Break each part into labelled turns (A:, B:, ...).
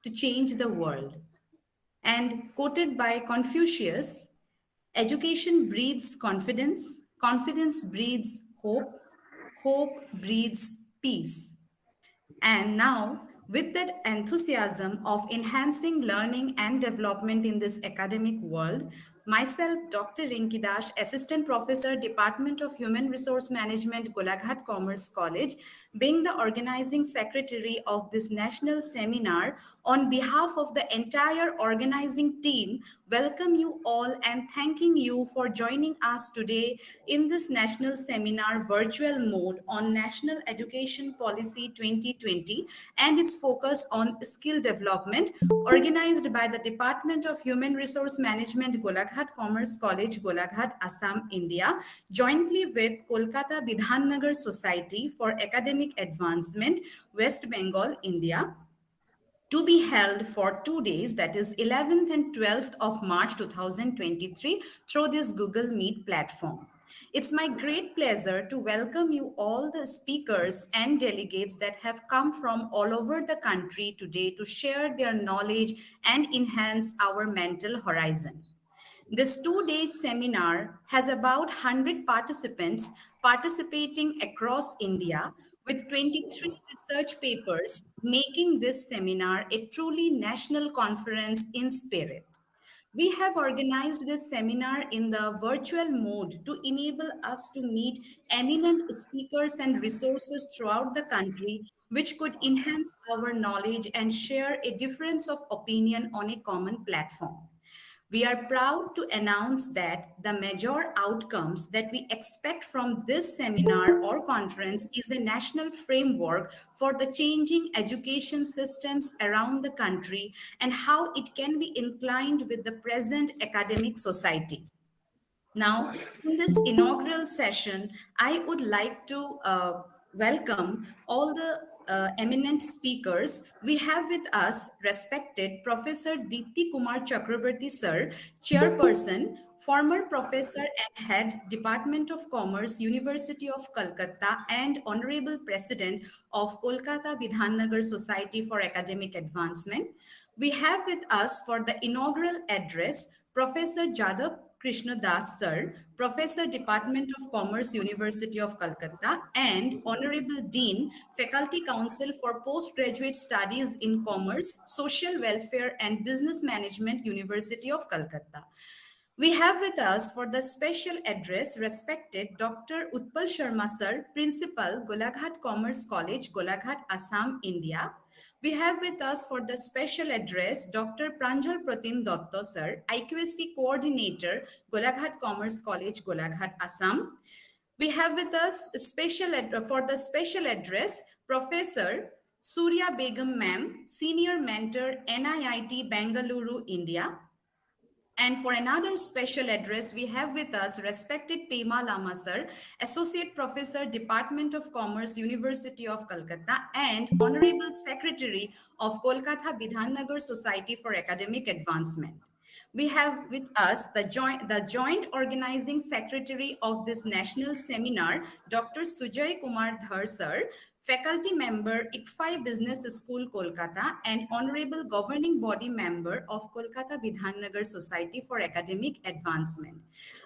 A: to change the world. And quoted by Confucius, education breeds confidence, confidence breeds hope, hope breeds peace. And now, with that enthusiasm of enhancing learning and development in this academic world, myself, Dr. Rinki Dash, Assistant Professor, Department of Human Resource Management, Golaghat Commerce College, being the organizing secretary of this national seminar, on behalf of the entire organizing team, welcome you all and thanking you for joining us today in this national seminar virtual mode on National Education Policy 2020 and its focus on skill development, organized by the Department of Human Resource Management, Golaghat Commerce College, Golaghat, Assam, India, jointly with Kolkata Bidhannagar Society for Academic Advancement, West Bengal, India, to be held for 2 days, that is 11th and 12th of March 2023, through this Google Meet platform. It's my great pleasure to welcome you all the speakers and delegates that have come from all over the country today to share their knowledge and enhance our mental horizon. This 2 day seminar has about 100 participants participating across India with 23 research papers, making this seminar a truly national conference in spirit. We have organized this seminar in the virtual mode to enable us to meet eminent speakers and resources throughout the country, which could enhance our knowledge and share a difference of opinion on a common platform. We are proud to announce that the major outcomes that we expect from this seminar or conference is a national framework for the changing education systems around the country and how it can be inclined with the present academic society. Now, in this inaugural session, I would like to welcome all the eminent speakers. We have with us respected Professor Deepti Kumar Chakrabarti Sir, Chairperson, former Professor and Head, Department of Commerce, University of Kolkata, and Honorable President of Kolkata Bidhannagar Society for Academic Advancement. We have with us for the inaugural address Professor Jadab Krishna Das Sir, Professor, Department of Commerce, University of Kolkata, and Honorable Dean, Faculty Council for Postgraduate Studies in Commerce, Social Welfare and Business Management, University of Kolkata. We have with us for the special address respected Dr. Utpal Sharma Sir, Principal, Golaghat Commerce College, Golaghat, Assam, India. We have with us for the special address Dr. Pranjal Pratim Dotto Sir, IQSC Coordinator, Golaghat Commerce College, Golaghat, Assam. We have with us for the special address Professor Surya Begum Ma'am, Senior Mentor, NIIT Bengaluru, India. And for another special address, we have with us respected Pema Lama Sir, Associate Professor, Department of Commerce, University of Kolkata, and Honorable Secretary of Kolkata Bidhannagar Society for Academic Advancement. We have with us the joint organizing secretary of this national seminar, Dr. Sujay Kumar Dhar Sir, faculty member, ICFI Business School, Kolkata, and honorable governing body member of Kolkata Bidhannagar Society for Academic Advancement.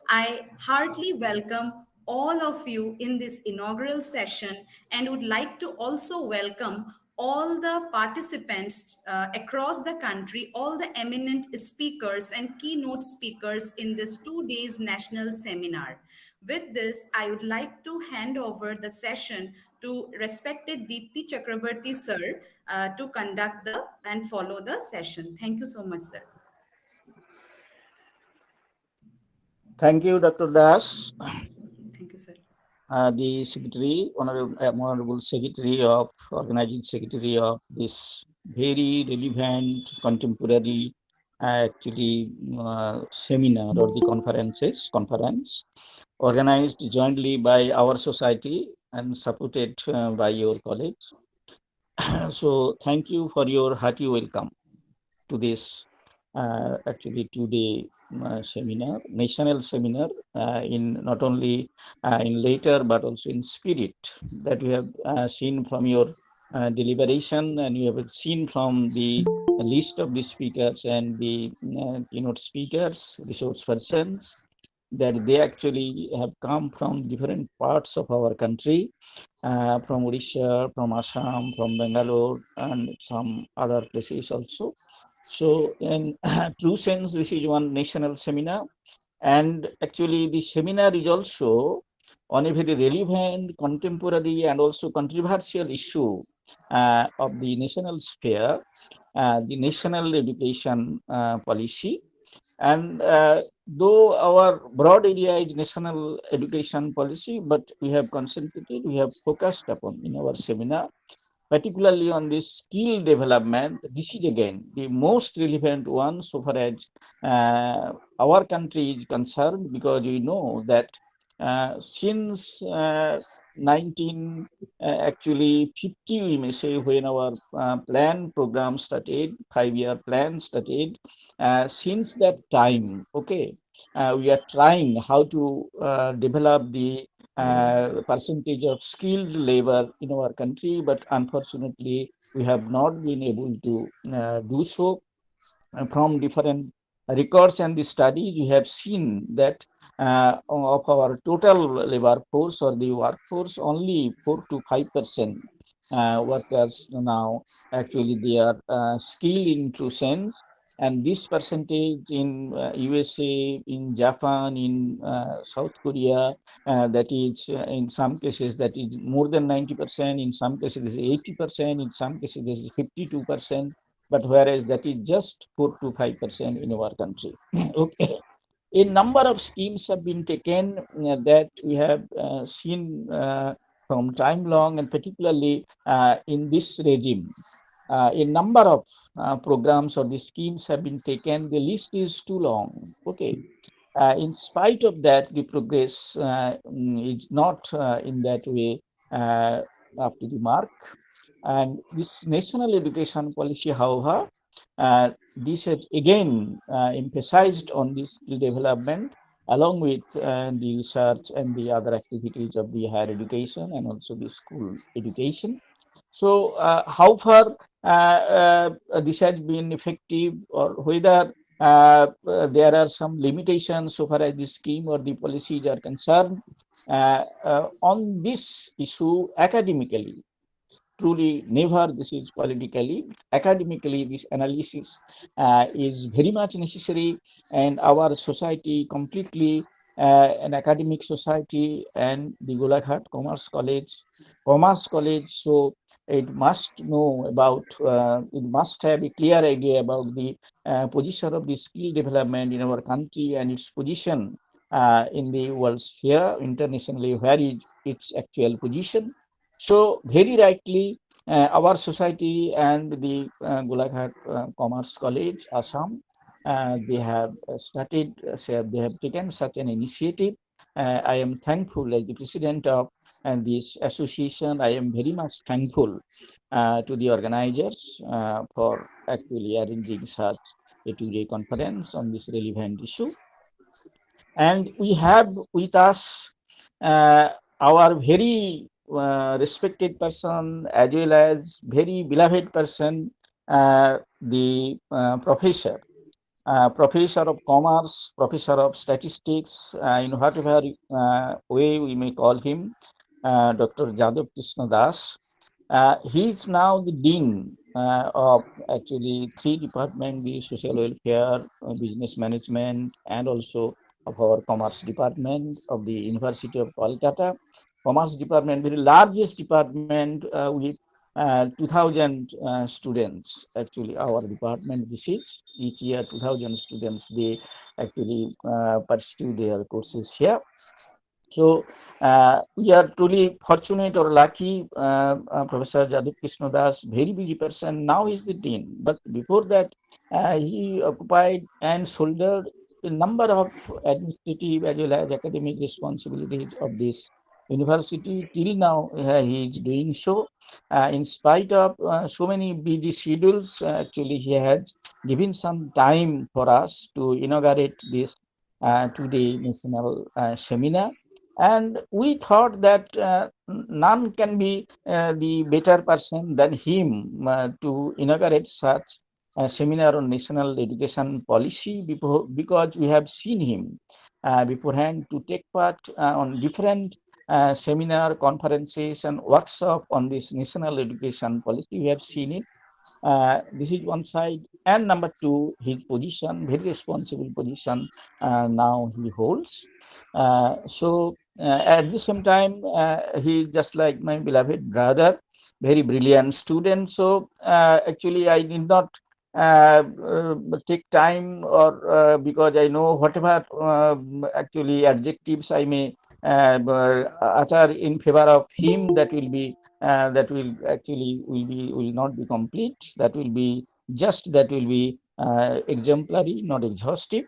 A: I heartily welcome all of you in this inaugural session and would like to also welcome all the participants across the country, all the eminent speakers and keynote speakers in this 2 days national seminar. With this, I would like to hand over the session to respected Deepti Chakrabarti sir to conduct and follow the session. Thank you so much, sir.
B: Thank you, Dr. Das.
A: Thank you, sir.
B: The Secretary, Honorable Secretary of Organizing Secretary of this very relevant contemporary seminar or the conference organized jointly by our society and supported by your college. So thank you for your hearty welcome to this 2 day seminar, national seminar, in not only in later but also in spirit that we have seen from your deliberation, and you have seen from the list of the speakers and the keynote speakers, resource persons, that they actually have come from different parts of our country, from Odisha, from Assam, from Bangalore, and some other places also. So, in true sense, this is one national seminar, and actually, the seminar is also on a very relevant, contemporary, and also controversial issue of the national sphere, the national education policy. And though our broad area is national education policy, but we have concentrated, we have focused upon in our seminar, particularly on the skill development. This is again the most relevant one so far as our country is concerned, because we know that since 19 actually 50, we may say, when our plan program started, 5-year plan started, since that time, okay, we are trying how to develop the percentage of skilled labor in our country, but unfortunately, we have not been able to do so. From different records and the studies, we have seen that of our total labor force or the workforce, only 4 to 5% workers now actually they are skilled in true sense. And this percentage in USA, in Japan, in South Korea, that is in some cases that is more than 90%, in some cases it is 80%, in some cases it is 52%, but whereas that is just 4 to 5% in our country. Okay. A number of schemes have been taken that we have seen from time long, and particularly in this regime. A number of programs or the schemes have been taken. The list is too long. Okay. In spite of that, the progress is not in that way up to the mark. And this national education policy, however, this has again emphasized on this skill development, along with the research and the other activities of the higher education and also the school education. So, how far this has been effective, or whether there are some limitations so far as the scheme or the policies are concerned, on this issue academically, truly never this is politically, academically this analysis is very much necessary, and our society completely an academic society, and the Golaghat Commerce College, so it must know about, it must have a clear idea about the position of the skill development in our country and its position in the world sphere internationally, where is its actual position. So very rightly, our society and the Golaghat Commerce College, Assam, they have started, they have taken such an initiative. I am thankful as the president of this association. I am very much thankful to the organizers for actually arranging such a 2-day conference on this relevant issue. And we have with us our very respected person, as well as very beloved person, the professor of commerce, professor of statistics, in whatever way we may call him, Dr. Jadav Krishna Das. He is now the dean of actually 3 departments: the social welfare, business management, and also of our commerce department of the University of Kolkata. Commerce department, very largest department with 2,000 students. Actually, our department visits each year 2,000 students. They actually pursue their courses here. So we are truly fortunate or lucky. Professor Jadav Krishna Das, very busy person. Now he's the dean, but before that, he occupied and shouldered a number of administrative as well as academic responsibilities of this university. Till now, he is doing so. In spite of so many busy schedules, actually, he has given some time for us to inaugurate this 2-day national seminar. And we thought that none can be the better person than him to inaugurate such a seminar on national education policy, because we have seen him beforehand to take part on different seminar, conferences, and workshop on this national education policy. We have seen it. This is one side. And number two, his position, very responsible position now he holds. At the same time, he just like my beloved brother, very brilliant student. So actually, I did not take time, or because I know whatever actually adjectives I may utter in favor of him, that will actually will not be complete. That will be exemplary, not exhaustive.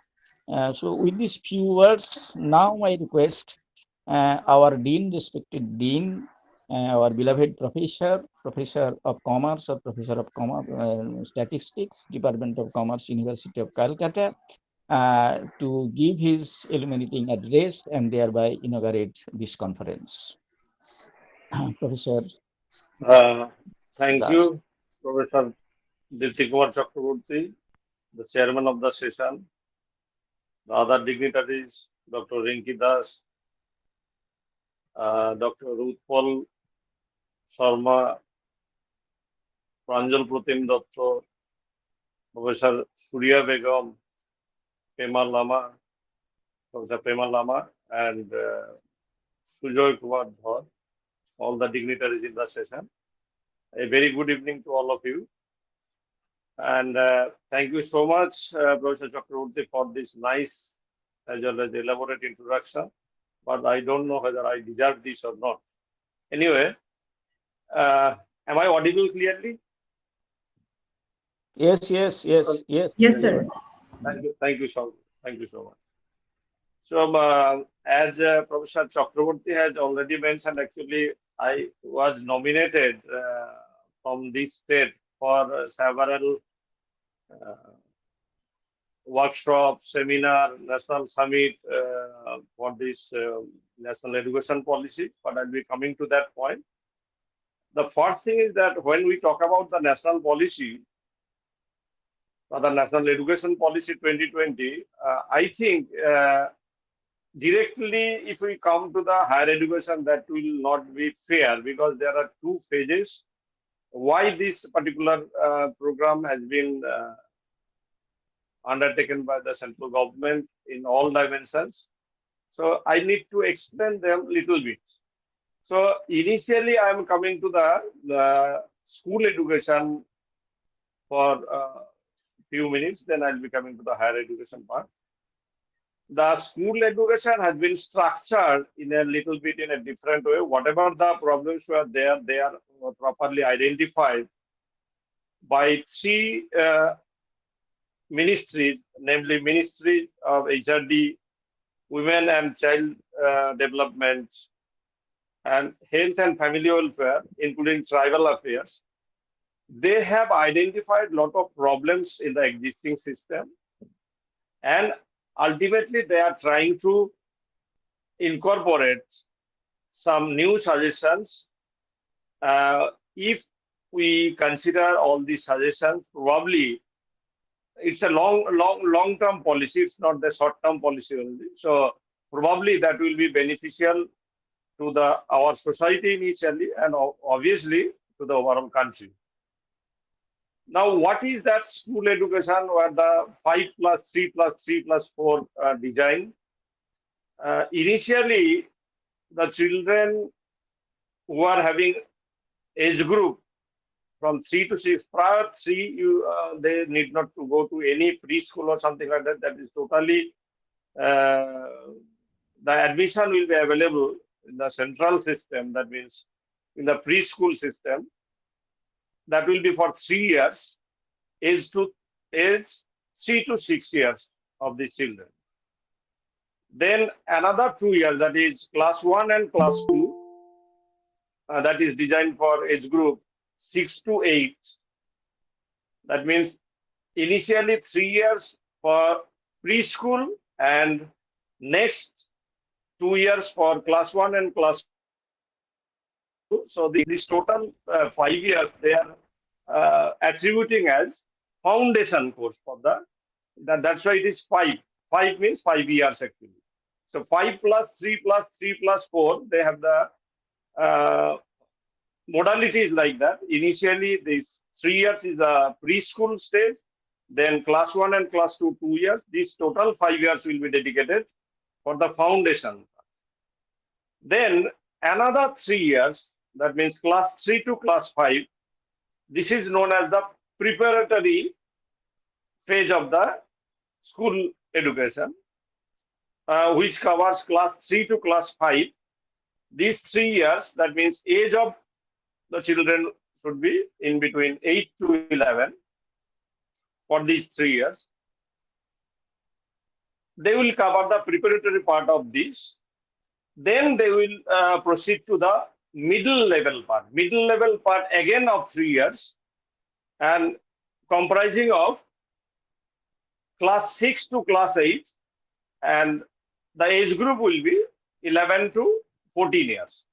B: So with these few words, now I request our dean, respected dean, our beloved professor of commerce, or professor of commerce, statistics, Department of Commerce, University of Calcutta, to give his illuminating address and thereby inaugurate this conference. Professor
C: Uh, Thank
B: Das.
C: you, Professor Diptikumar Chakraborty, the chairman of the session, the other dignitaries, Dr. Rinki Das, Dr. Rutpal Sharma, Pranjal Pratim Datta, Professor Surya Begum, Pema Lama, Professor Pema Lama, and Sujoy Kumar Dhar, all the dignitaries in the session. A very good evening to all of you. And thank you so much, Professor Chakraborty, for this nice as well as elaborate introduction. But I don't know whether I deserve this or not. Anyway, am I audible clearly?
B: Yes, yes, yes, yes.
A: Yes,
B: Very
A: sir.
B: well.
C: Thank you so, thank you so much. So, as Professor Chakraborty has already mentioned, actually, I was nominated from this state for several uh, workshop, seminar, national summit for this national education policy, but I'll be coming to that point. The first thing is that when we talk about the national policy, or the National Education Policy 2020, I think directly if we come to the higher education, that will not be fair because there are two phases. Why this particular program has been undertaken by the central government in all dimensions. So I need to explain them a little bit. So initially I am coming to the school education for a few minutes, then I'll be coming to the higher education part. The school education has been structured in a little bit in a different way. Whatever the problems were there, they are properly identified by three ministries, namely Ministry of HRD, Women and Child Development, and Health and Family Welfare, including Tribal Affairs. They have identified a lot of problems in the existing system, and ultimately they are trying to incorporate some new suggestions. If we consider all these suggestions, probably it's a long-term policy. It's not the short-term policy only. So probably that will be beneficial to our society initially, and obviously to the overall country. Now, what is that school education where the 5+3+3+4 design? Initially, the children who are having age group from 3 to 6, prior 3, they need not to go to any preschool or something like that. That is totally, the admission will be available in the central system. That means in the preschool system, that will be for 3 years, age 3 to 6 years of the children. Then another 2 years, that is class 1 and class 2, that is designed for age group 6 to 8. That means initially 3 years for preschool and next 2 years for class 1 and class 2. So this total 5 years they are attributing as foundation course for that's why it is 5. 5 means 5 years actually. So 5 plus 3 plus 3 plus 4, they have the uh, modality is like that. Initially, this 3 years is the preschool stage. Then class 1 and class 2, 2 years. This total 5 years will be dedicated for the foundation. Then another 3 years, that means class 3 to class 5. This is known as the preparatory phase of the school education, which covers class 3 to class 5. These 3 years, that means age of the children should be in between 8 to 11 for these 3 years. They will cover the preparatory part of this. Then they will proceed to the middle level part. Middle level part again of 3 years and comprising of class 6 to class 8, and the age group will be 11 to 14 years.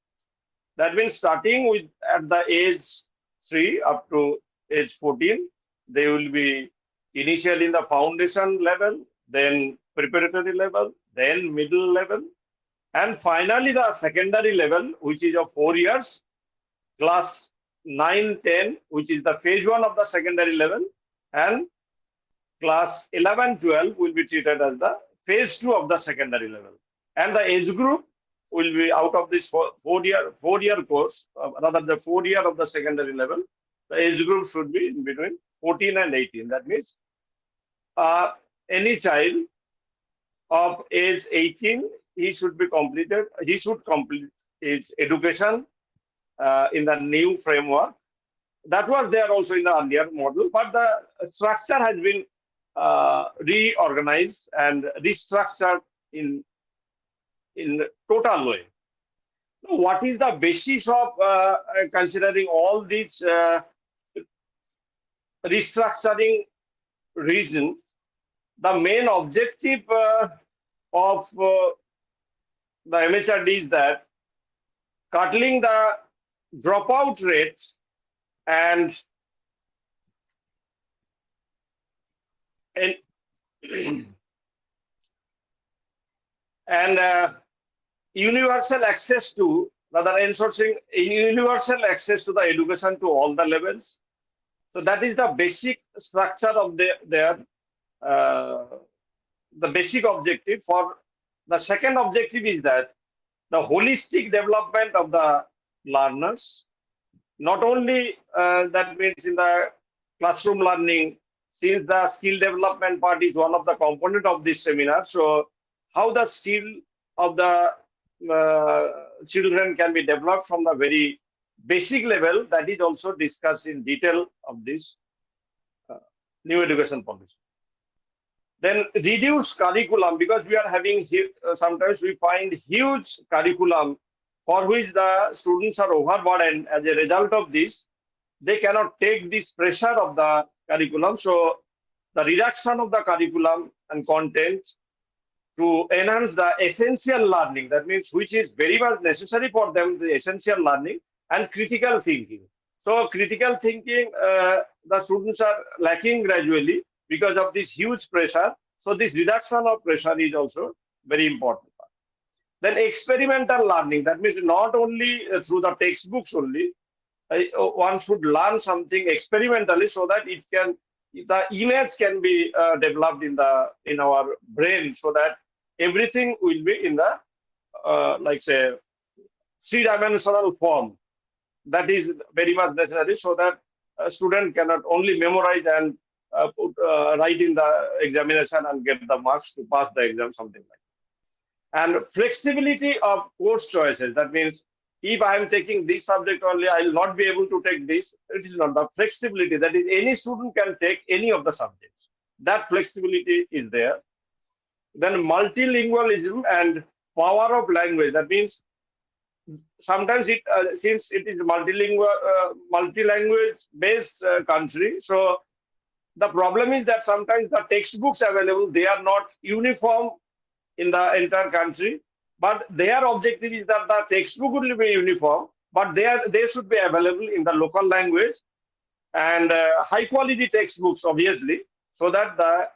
C: That means starting with at the age 3 up to age 14, they will be initially in the foundation level, then preparatory level, then middle level, and finally the secondary level, which is of 4 years, class 9, 10, which is the phase 1 of the secondary level, and class 11, 12 will be treated as the phase 2 of the secondary level. And the age group will be out of this four-year course, rather the 4 year of the secondary level, the age group should be in between 14 and 18. That means any child of age 18, he should complete his education in the new framework. That was there also in the earlier model, but the structure has been reorganized and restructured in total way. What is the basis of considering all these restructuring reasons? The main objective of the MHRD is that curtailing the dropout rate and universal access to, rather ensuring universal access to the education to all the levels. So that is the basic structure of the basic objective. For the second objective is that the holistic development of the learners, not only that means in the classroom learning, since the skill development part is one of the component of this seminar. So how the skill of the children can be developed from the very basic level, that is also discussed in detail of this new education policy. Then reduce curriculum, because we are having sometimes we find huge curriculum for which the students are overburdened. As a result of this, they cannot take this pressure of the curriculum. So the reduction of the curriculum and content to enhance the essential learning, that means which is very much necessary for them, the essential learning and critical thinking. So critical thinking, the students are lacking gradually because of this huge pressure. So this reduction of pressure is also very important. Then experimental learning, that means not only through the textbooks only, one should learn something experimentally so that the image can be developed in our brain, so that everything will be in the like say 3-dimensional form. That is very much necessary, so that a student cannot only memorize and write in the examination and get the marks to pass the exam, something like that. And flexibility of course choices, that means if I am taking this subject only, I will not be able to take this. It is not the flexibility, that is any student can take any of the subjects. That flexibility is there. Then multilingualism and power of language, that means sometimes since it is multi-language based country, so the problem is that sometimes the textbooks available, they are not uniform in the entire country. but their objective is that the textbook will be uniform, but they should be available in the local language, and high quality textbooks, obviously, so that the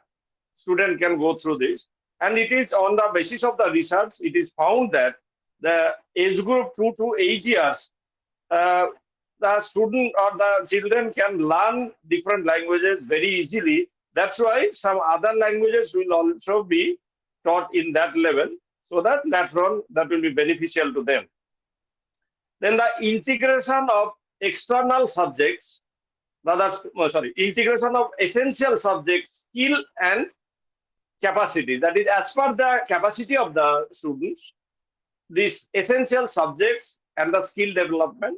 C: student can go through this. And it is on the basis of the research, it is found that the age group 2 to 8 years, uh, the student or the children can learn different languages very easily. That's why some other languages will also be taught in that level, so that later on that will be beneficial to them. Then the integration of external subjects, integration of essential subjects, skill and capacity. That is, as per the capacity of the students, these essential subjects and the skill development,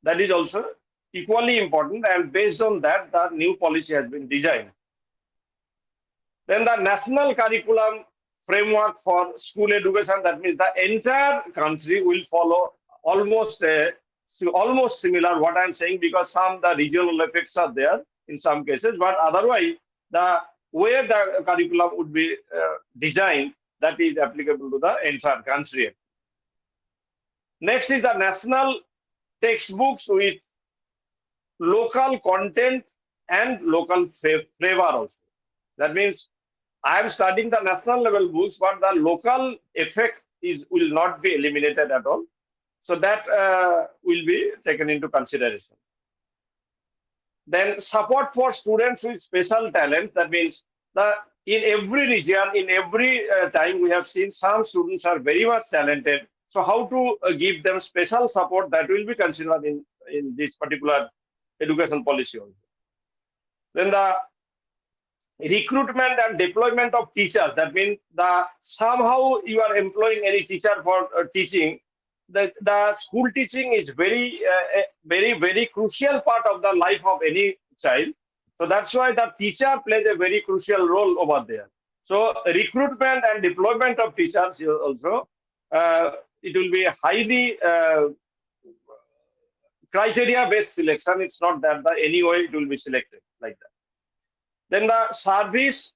C: that is also equally important, and based on that, the new policy has been designed. Then the national curriculum framework for school education, that means the entire country will follow almost almost similar what I'm saying, because some the regional effects are there in some cases, but otherwise the way the curriculum would be designed, that is applicable to the entire country. Next is the national textbooks with local content and local flavor also. That means I am studying the national level books, but the local effect will not be eliminated at all. So that will be taken into consideration. Then support for students with special talent. That means in every region, in every time, we have seen some students are very much talented. So how to give them special support, that will be considered in this particular education policy also. Then the recruitment and deployment of teachers. That means somehow you are employing any teacher for teaching. The school teaching is very crucial part of the life of any child. So that's why the teacher plays a very crucial role over there. So recruitment and deployment of teachers also, it will be highly criteria-based selection. It's not that any way it will be selected like that. Then the service,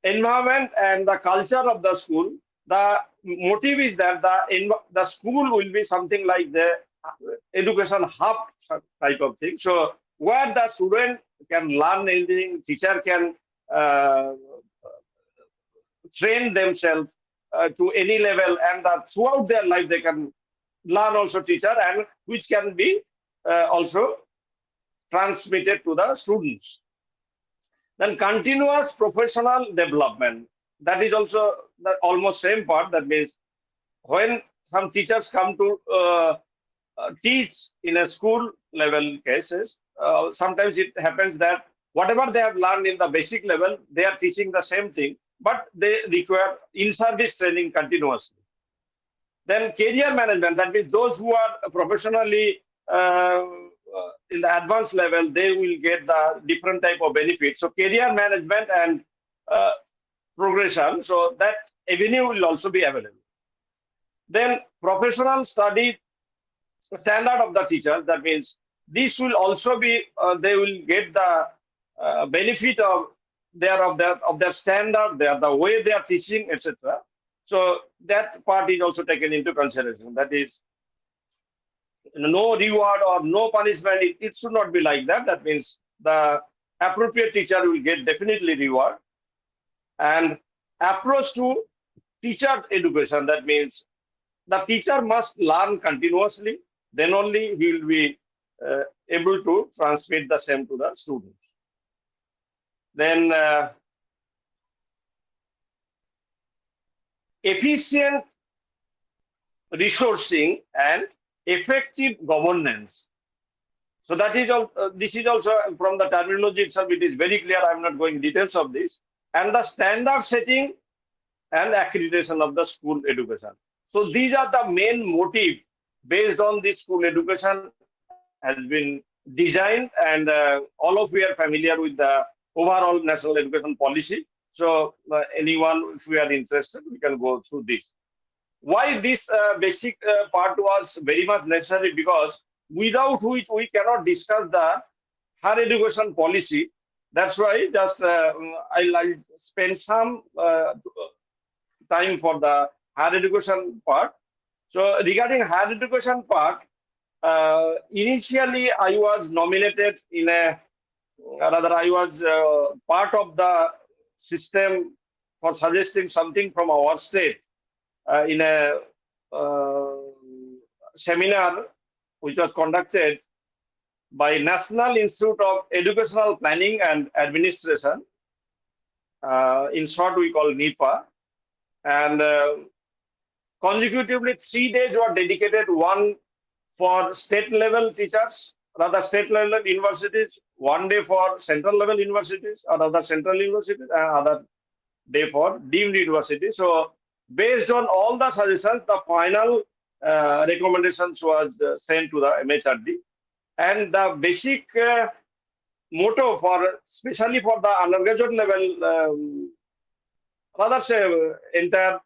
C: environment, and the culture of the school. The motive is that the school will be something like the education hub type of thing. So where the student can learn anything, teacher can train themselves to any level, and throughout their life they can learn also teacher, and which can be also transmitted to the students. Then continuous professional development. That is also the almost same part. That means when some teachers come to teach in a school level cases, sometimes it happens that whatever they have learned in the basic level, they are teaching the same thing, but they require in-service training continuously. Then career management. That means those who are professionally in the advanced level, they will get the different type of benefits. So career management and progression, so that avenue will also be available. Then professional study standard of the teacher. That means this will also be they will get the benefit of their standard, the way they are teaching, etc. So that part is also taken into consideration. That is, no reward or no punishment. It should not be like that. That means the appropriate teacher will get definitely reward. And approach to teacher education. That means the teacher must learn continuously. Then only he will be able to transmit the same to the students. Then efficient resourcing and effective governance. So that is this is also from the terminology itself. It is very clear. I am not going details of this. And the standard setting and accreditation of the school education. So these are the main motive based on this school education has been designed, and all of we are familiar with the overall national education policy. So anyone, if we are interested, we can go through this. Why this basic part was very much necessary? Because without which we cannot discuss the higher education policy. That's why just I'll spend some time for the higher education part. So regarding higher education part, initially I was nominated in a, rather I was part of the system for suggesting something from our state in a uh, seminar which was conducted by National Institute of Educational Planning and Administration. In short, we call NIPA. And consecutively, 3 days were dedicated, one for state level teachers, rather state level universities, one day for central level universities, or other central universities, and other day for deemed universities. So based on all the suggestions, the final recommendations was sent to the MHRD. And the basic motto for, especially for the undergraduate level, rather say entire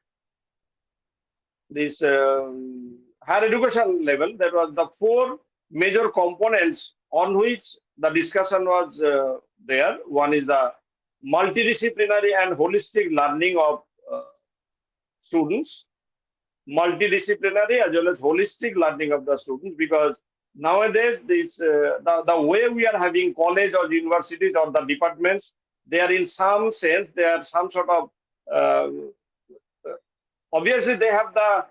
C: this higher education level, there was the four major components on which the discussion was there. One is the multidisciplinary and holistic learning of students, multidisciplinary as well as holistic learning of the students, because nowadays this the way we are having college or universities or the departments, they are in some sense, they are some sort of obviously they have the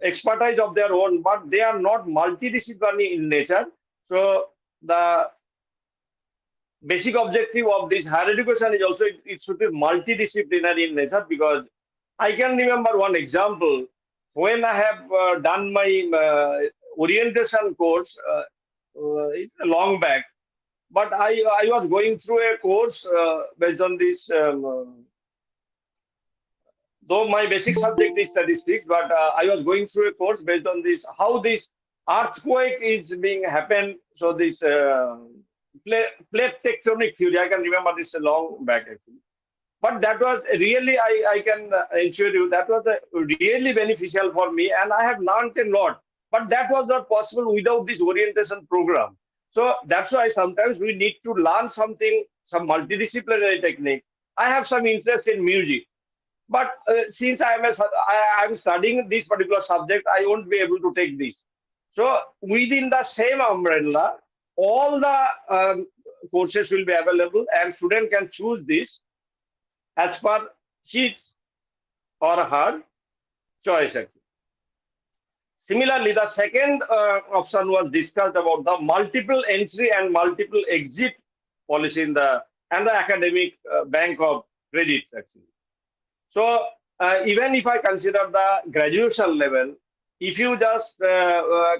C: expertise of their own, but they are not multidisciplinary in nature. So the basic objective of this higher education is also it should be multidisciplinary in nature, because I can remember one example when I have done my orientation course it's long back, but I was going through a course based on this. Though my basic subject is statistics, but I was going through a course based on this, how this earthquake is being happened. So this plate tectonic theory, I can remember this a long back actually. But that was really, I can assure you, that was really beneficial for me, and I have learned a lot. But that was not possible without this orientation program. So that's why sometimes we need to learn something, some multidisciplinary technique. I have some interest in music, but since I am studying this particular subject, I won't be able to take this. So within the same umbrella, all the courses will be available, and student can choose this as per his or her choice. Actually. Similarly, the second option was discussed about the multiple entry and multiple exit policy in the academic bank of credit. Actually, so even if I consider the graduation level, if you just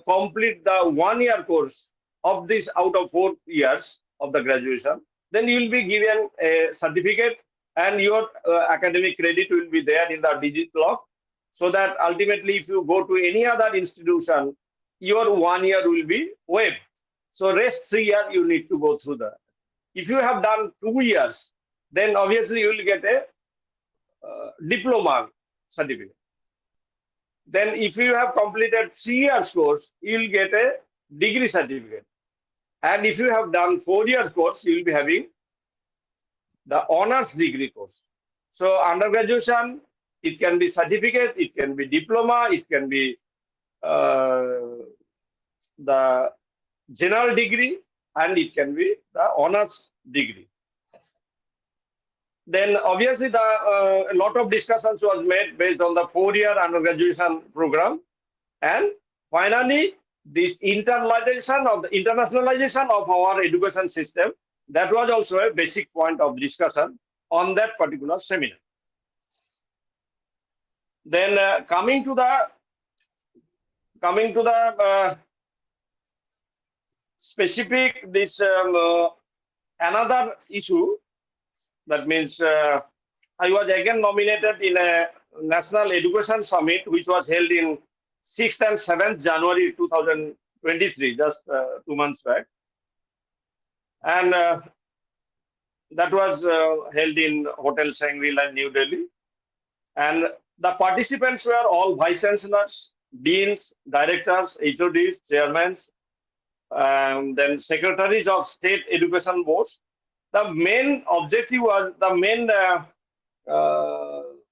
C: complete the 1 year course of this out of 4 years of the graduation, then you will be given a certificate, and your academic credit will be there in the digit lock, so that ultimately if you go to any other institution, your 1 year will be waived. So rest 3 years you need to go through that. If you have done 2 years, then obviously you will get a diploma certificate. Then if you have completed 3 years course, you will get a degree certificate. And if you have done 4 years course, you will be having the honors degree course. So under graduation, it can be certificate, it can be diploma, it can be the general degree, and it can be the honors degree. Then obviously a lot of discussions was made based on the 4-year undergraduation program, and finally this internationalization of our education system, that was also a basic point of discussion on that particular seminar. Then coming to the specific this another issue, that means I was again nominated in a National Education Summit, which was held in 6th and 7th January 2023, just 2 months back. And that was held in Hotel Shangri-La, New Delhi. And the participants were all vice chancellors, deans, directors, HODs, chairmen, then secretaries of state education boards. The main objective was, the main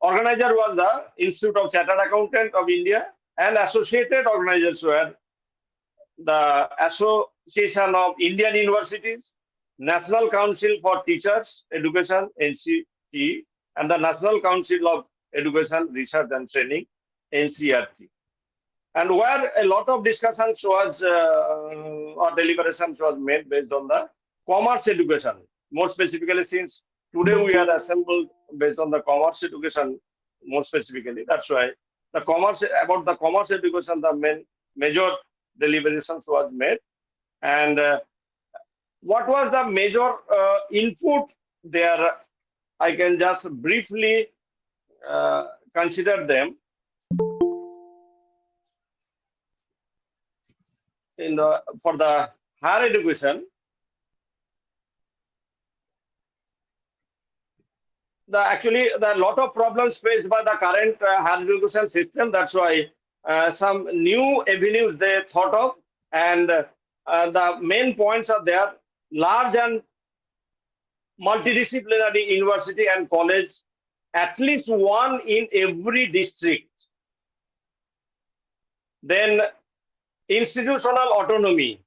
C: Organizer was the Institute of Chartered Accountant of India, and associated organizers were the Association of Indian Universities, National Council for Teachers Education (NCT), and the National Council of Education Research and Training (NCRT). And where a lot of discussions was or deliberations was made based on the commerce education. More specifically, since today we are assembled based on the commerce education, more specifically, that's why the commerce education, the major deliberations was made. And what was the major input there? I can just briefly consider them. For the higher education, actually the lot of problems faced by the current higher education system. That's why some new avenues they thought of, and the main points are there: large and multidisciplinary university and college, at least one in every district. Then institutional autonomy,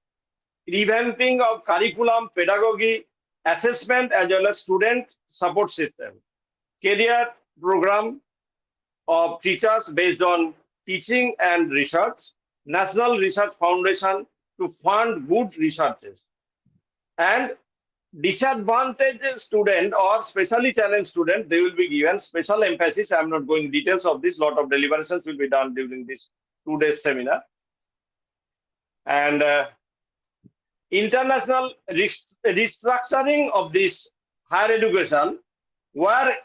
C: revamping of curriculum, pedagogy, assessment, as well as student support system, career program of teachers based on teaching and research, National Research Foundation to fund good researches, and disadvantaged student or specially challenged student, they will be given special emphasis. I am not going details of this. Lot of deliberations will be done during this 2 days seminar. And international restructuring of this higher education, where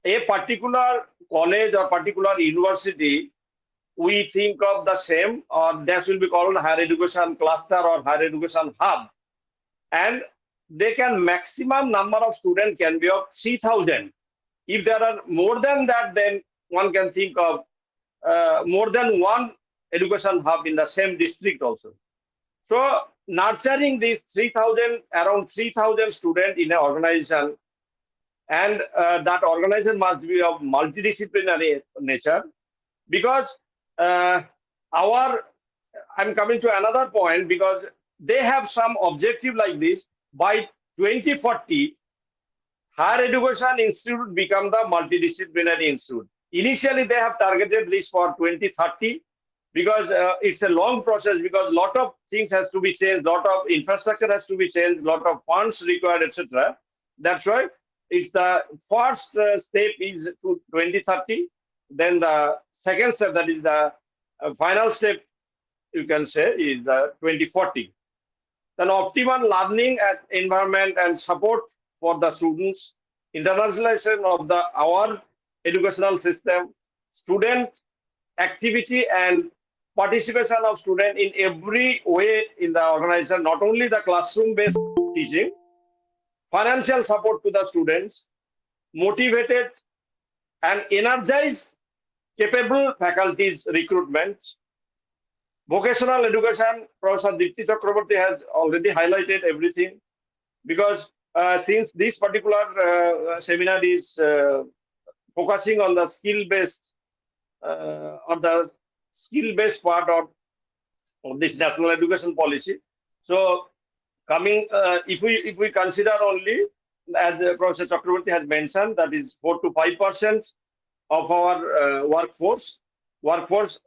C: a particular college or particular university, we think of the same, or that will be called higher education cluster or higher education hub, and they can maximum number of students can be of 3,000. If there are more than that, then one can think of more than one education hub in the same district also. So nurturing these 3,000, around 3,000 students in an organization, and that organization must be of multidisciplinary nature, because I'm coming to another point, because they have some objective like this: by 2040, higher education institute become the multidisciplinary institute. Initially, they have targeted this for 2030, because it's a long process, because lot of things has to be changed, lot of infrastructure has to be changed, lot of funds required, etc. That's why it's the first step is to 2030. Then the second step, that is the final step, you can say, is the 2040. Then optimal learning and environment and support for the students, internationalization of our educational system, student activity and participation of students in every way in the organization, not only the classroom-based teaching, financial support to the students, motivated and energized, capable faculties recruitment, vocational education. Professor Dipti Chakraborty has already highlighted everything, because since this particular seminar is focusing on the skill-based part of this national education policy. So coming, if we consider only, as Professor Chakraborty has mentioned, that is 4 to 5% of our workforce,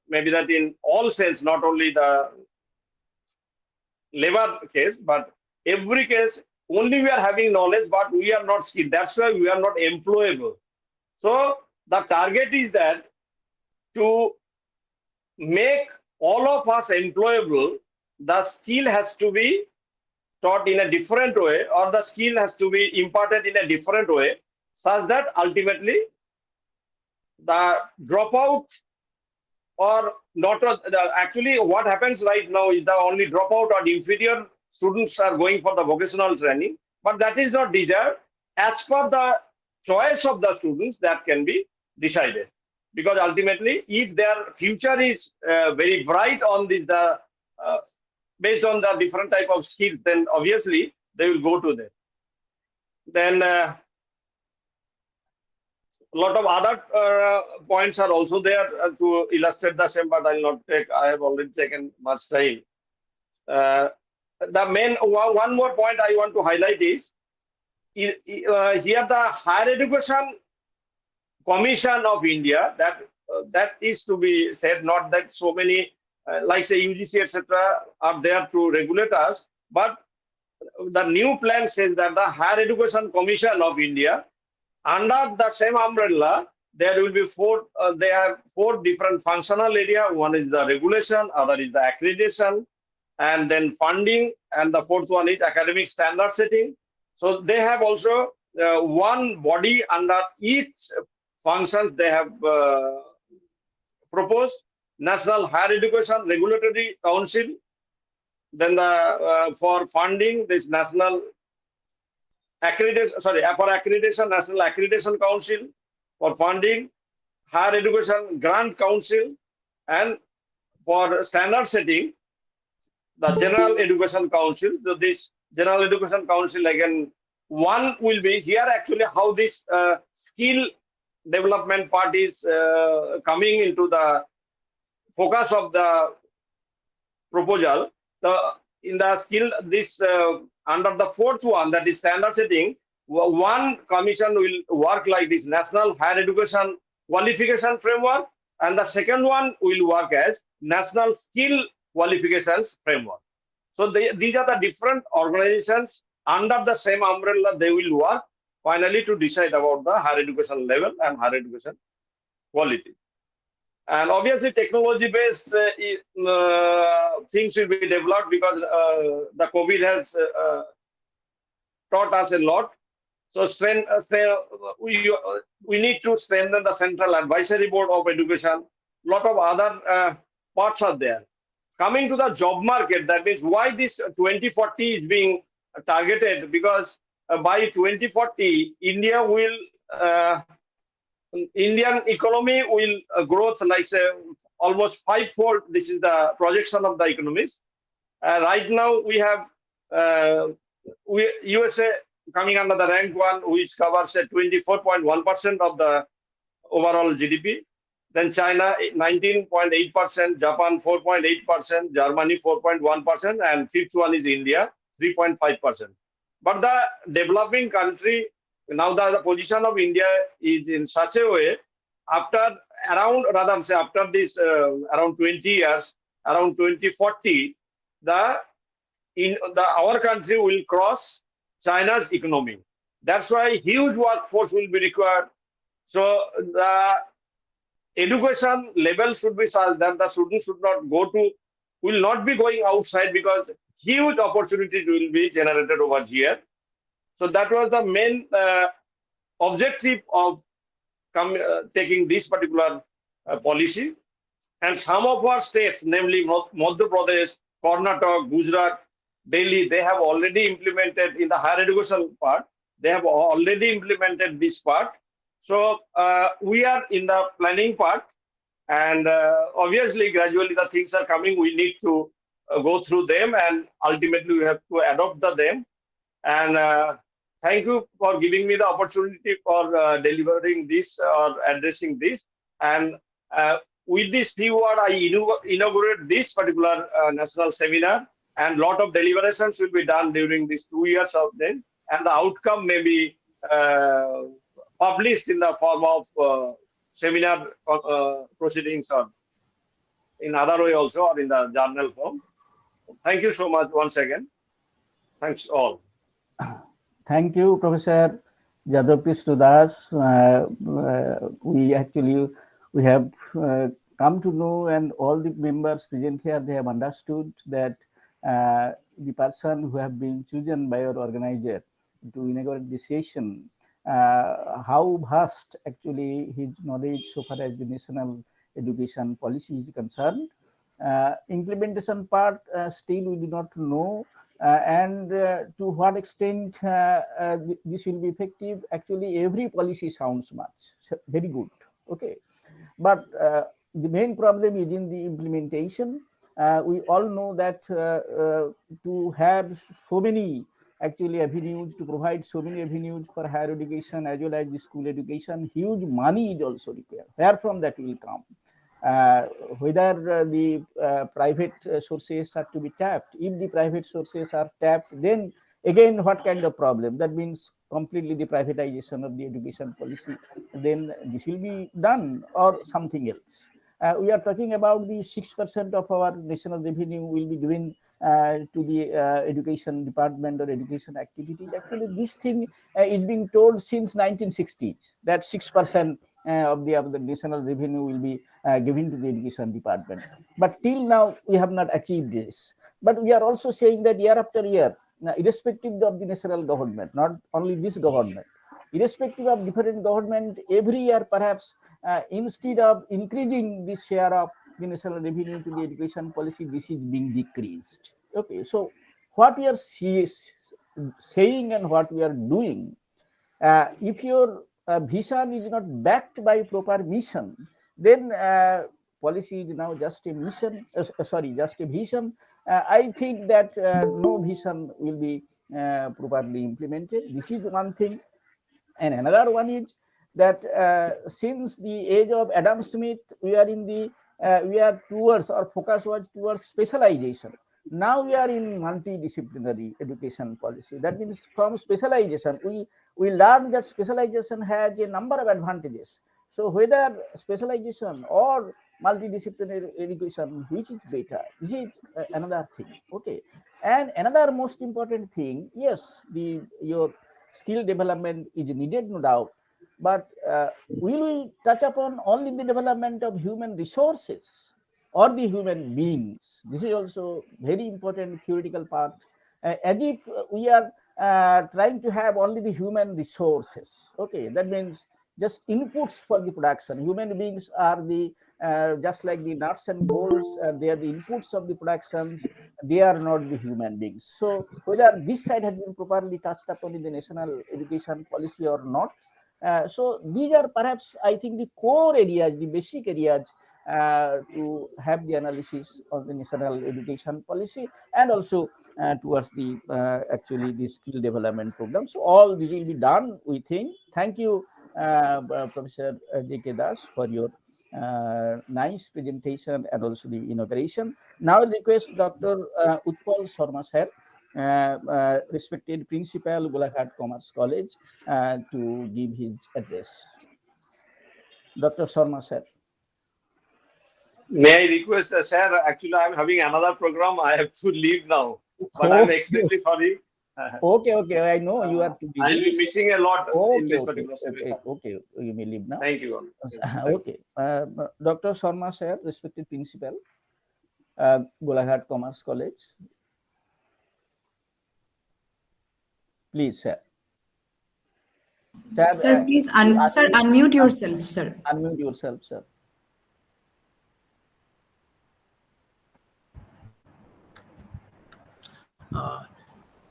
C: maybe that in all sense, not only the labor case, but every case, only we are having knowledge, but we are not skilled. That's why we are not employable. So the target is that to make all of us employable, the skill has to be taught in a different way, or the skill has to be imparted in a different way, such that ultimately the dropout or not, actually what happens right now is the only dropout or inferior students are going for the vocational training, but that is not desired. As per the choice of the students, that can be decided, because ultimately if their future is very bright on this, based on the different type of skills, then obviously they will go to them. Then A lot of other points are also there to illustrate the same, but I'll not take. I have already taken much time. Uh, the main one more point I want to highlight is here the Higher Education Commission of India, that is to be said, not that so many like say UGC etc. are there to regulate us, but the new plan says that the Higher Education Commission of India, under the same umbrella, there will be four. They have four different functional area. One is the regulation, other is the accreditation, and then funding, and the fourth one is academic standard setting. So they have also one body under each functions. They have proposed National Higher Education Regulatory Council. Then the for funding, this National Accreditation, for accreditation, National Accreditation Council; for funding, Higher Education Grant Council; and for standard setting, the General Education Council. So this General Education Council, again, one will be here actually how this skill development part is coming into the focus of the proposal. In the skill, this under the fourth one, that is standard setting, one commission will work like this National Higher Education Qualification Framework, and the second one will work as National Skill Qualifications Framework. So these are the different organizations under the same umbrella. They will work finally to decide about the higher education level and higher education quality. And obviously, technology-based things will be developed because the COVID has taught us a lot. So we need to strengthen the Central Advisory Board of Education. A lot of other parts are there. Coming to the job market, that means why this 2040 is being targeted, because by 2040, Indian economy will growth like say almost fivefold. This is the projection of the economists. Right now we have USA coming under the rank one, which covers 24.1% of the overall GDP. Then China 19.8%, Japan 4.8%, Germany 4.1%, and fifth one is India 3.5%. But the developing country, now the position of India is in such a way, after this around 20 years, around 2040, our country will cross China's economy. That's why huge workforce will be required. So the education level should be such that the students will not be going outside, because huge opportunities will be generated over here. So that was the main objective of taking this particular policy. And some of our states, namely Madhya Pradesh, Karnataka, Gujarat, Delhi, they have already implemented in the higher education part. They have already implemented this part. So we are in the planning part, and obviously gradually the things are coming. We need to go through them, and ultimately we have to adopt them. And thank you for giving me the opportunity for delivering this or addressing this. And with this few words, I inaugurate this particular national seminar, and lot of deliberations will be done during these 2 years of them, and the outcome may be published in the form of seminar proceedings, or in other way also, or in the journal form. Thank you so much once again. Thanks all.
B: Thank you, Professor Jadhav Krishnadas. We have come to know, and all the members present here, they have understood that the person who have been chosen by our organizer to inaugurate this session, how vast actually his knowledge so far as the national education policy is concerned. Implementation part still we do not know, and to what extent this will be effective. Actually, every policy sounds very good, okay, but the main problem is in the implementation. We all know that to have so many actually avenues, to provide so many avenues for higher education as well as the school education. Huge money is also required. Where from that will come? Uh, whether the private sources are to be tapped. If the private sources are tapped, then again, what kind of problem? That means completely the privatization of the education policy. Then this will be done or something else. We are talking about the 6% of our national revenue will be given to the education department or education activities. Actually, this thing is being told since 1960s that 6% of the national revenue will be given to the education department. But till now, we have not achieved this. But we are also saying that year after year, irrespective of the national government, not only this government, irrespective of different government, every year perhaps instead of increasing the share of the national revenue to the education policy, this is being decreased. Okay, so what we are saying and what we are doing, if your vision is not backed by proper mission, then policy is now just a mission, sorry, just a vision. I think that no vision will be properly implemented. This is one thing. And another one is that since the age of Adam Smith, we are towards, our focus was towards specialization. Now we are in multidisciplinary education policy. That means from specialization, we learned that specialization has a number of advantages. So whether specialization or multidisciplinary education, which is better? This is another thing. Okay. And another most important thing, yes, your skill development is needed, no doubt, but will we touch upon only the development of human resources or the human beings? This is also very important theoretical part. As if we are trying to have only the human resources. Okay, that means just inputs for the production. Human beings are the just like the nuts and bolts. They are the inputs of the productions. They are not the human beings. So whether this side has been properly touched upon in the national education policy or not. So these are perhaps, I think, the core areas, the basic areas to have the analysis of the national education policy, and also towards the actually the skill development program. So all this will be done, we think. Thank you, Professor J.K. Das, for your nice presentation and also the inauguration. Now I request Dr. Utpal Sharma sir, respected principal, Golaghat Commerce College, to give his address. Dr. Sharma sir.
C: May I request, sir? Actually, I'm having another program. I have to leave now, but I'm
B: Okay,
C: extremely sorry.
B: okay. I know you are too
C: I'll
B: busy.
C: be missing a lot in
B: Okay,
C: this
B: okay,
C: particular
B: okay,
C: session.
B: okay. You may leave now.
C: Thank you all. Thank you.
B: Okay. Dr. Sharma sir, respected principal, Golaghat Commerce College. Please, sir. Sir,
A: Sir, please sir, unmute yourself, sir.
B: unmute yourself, sir.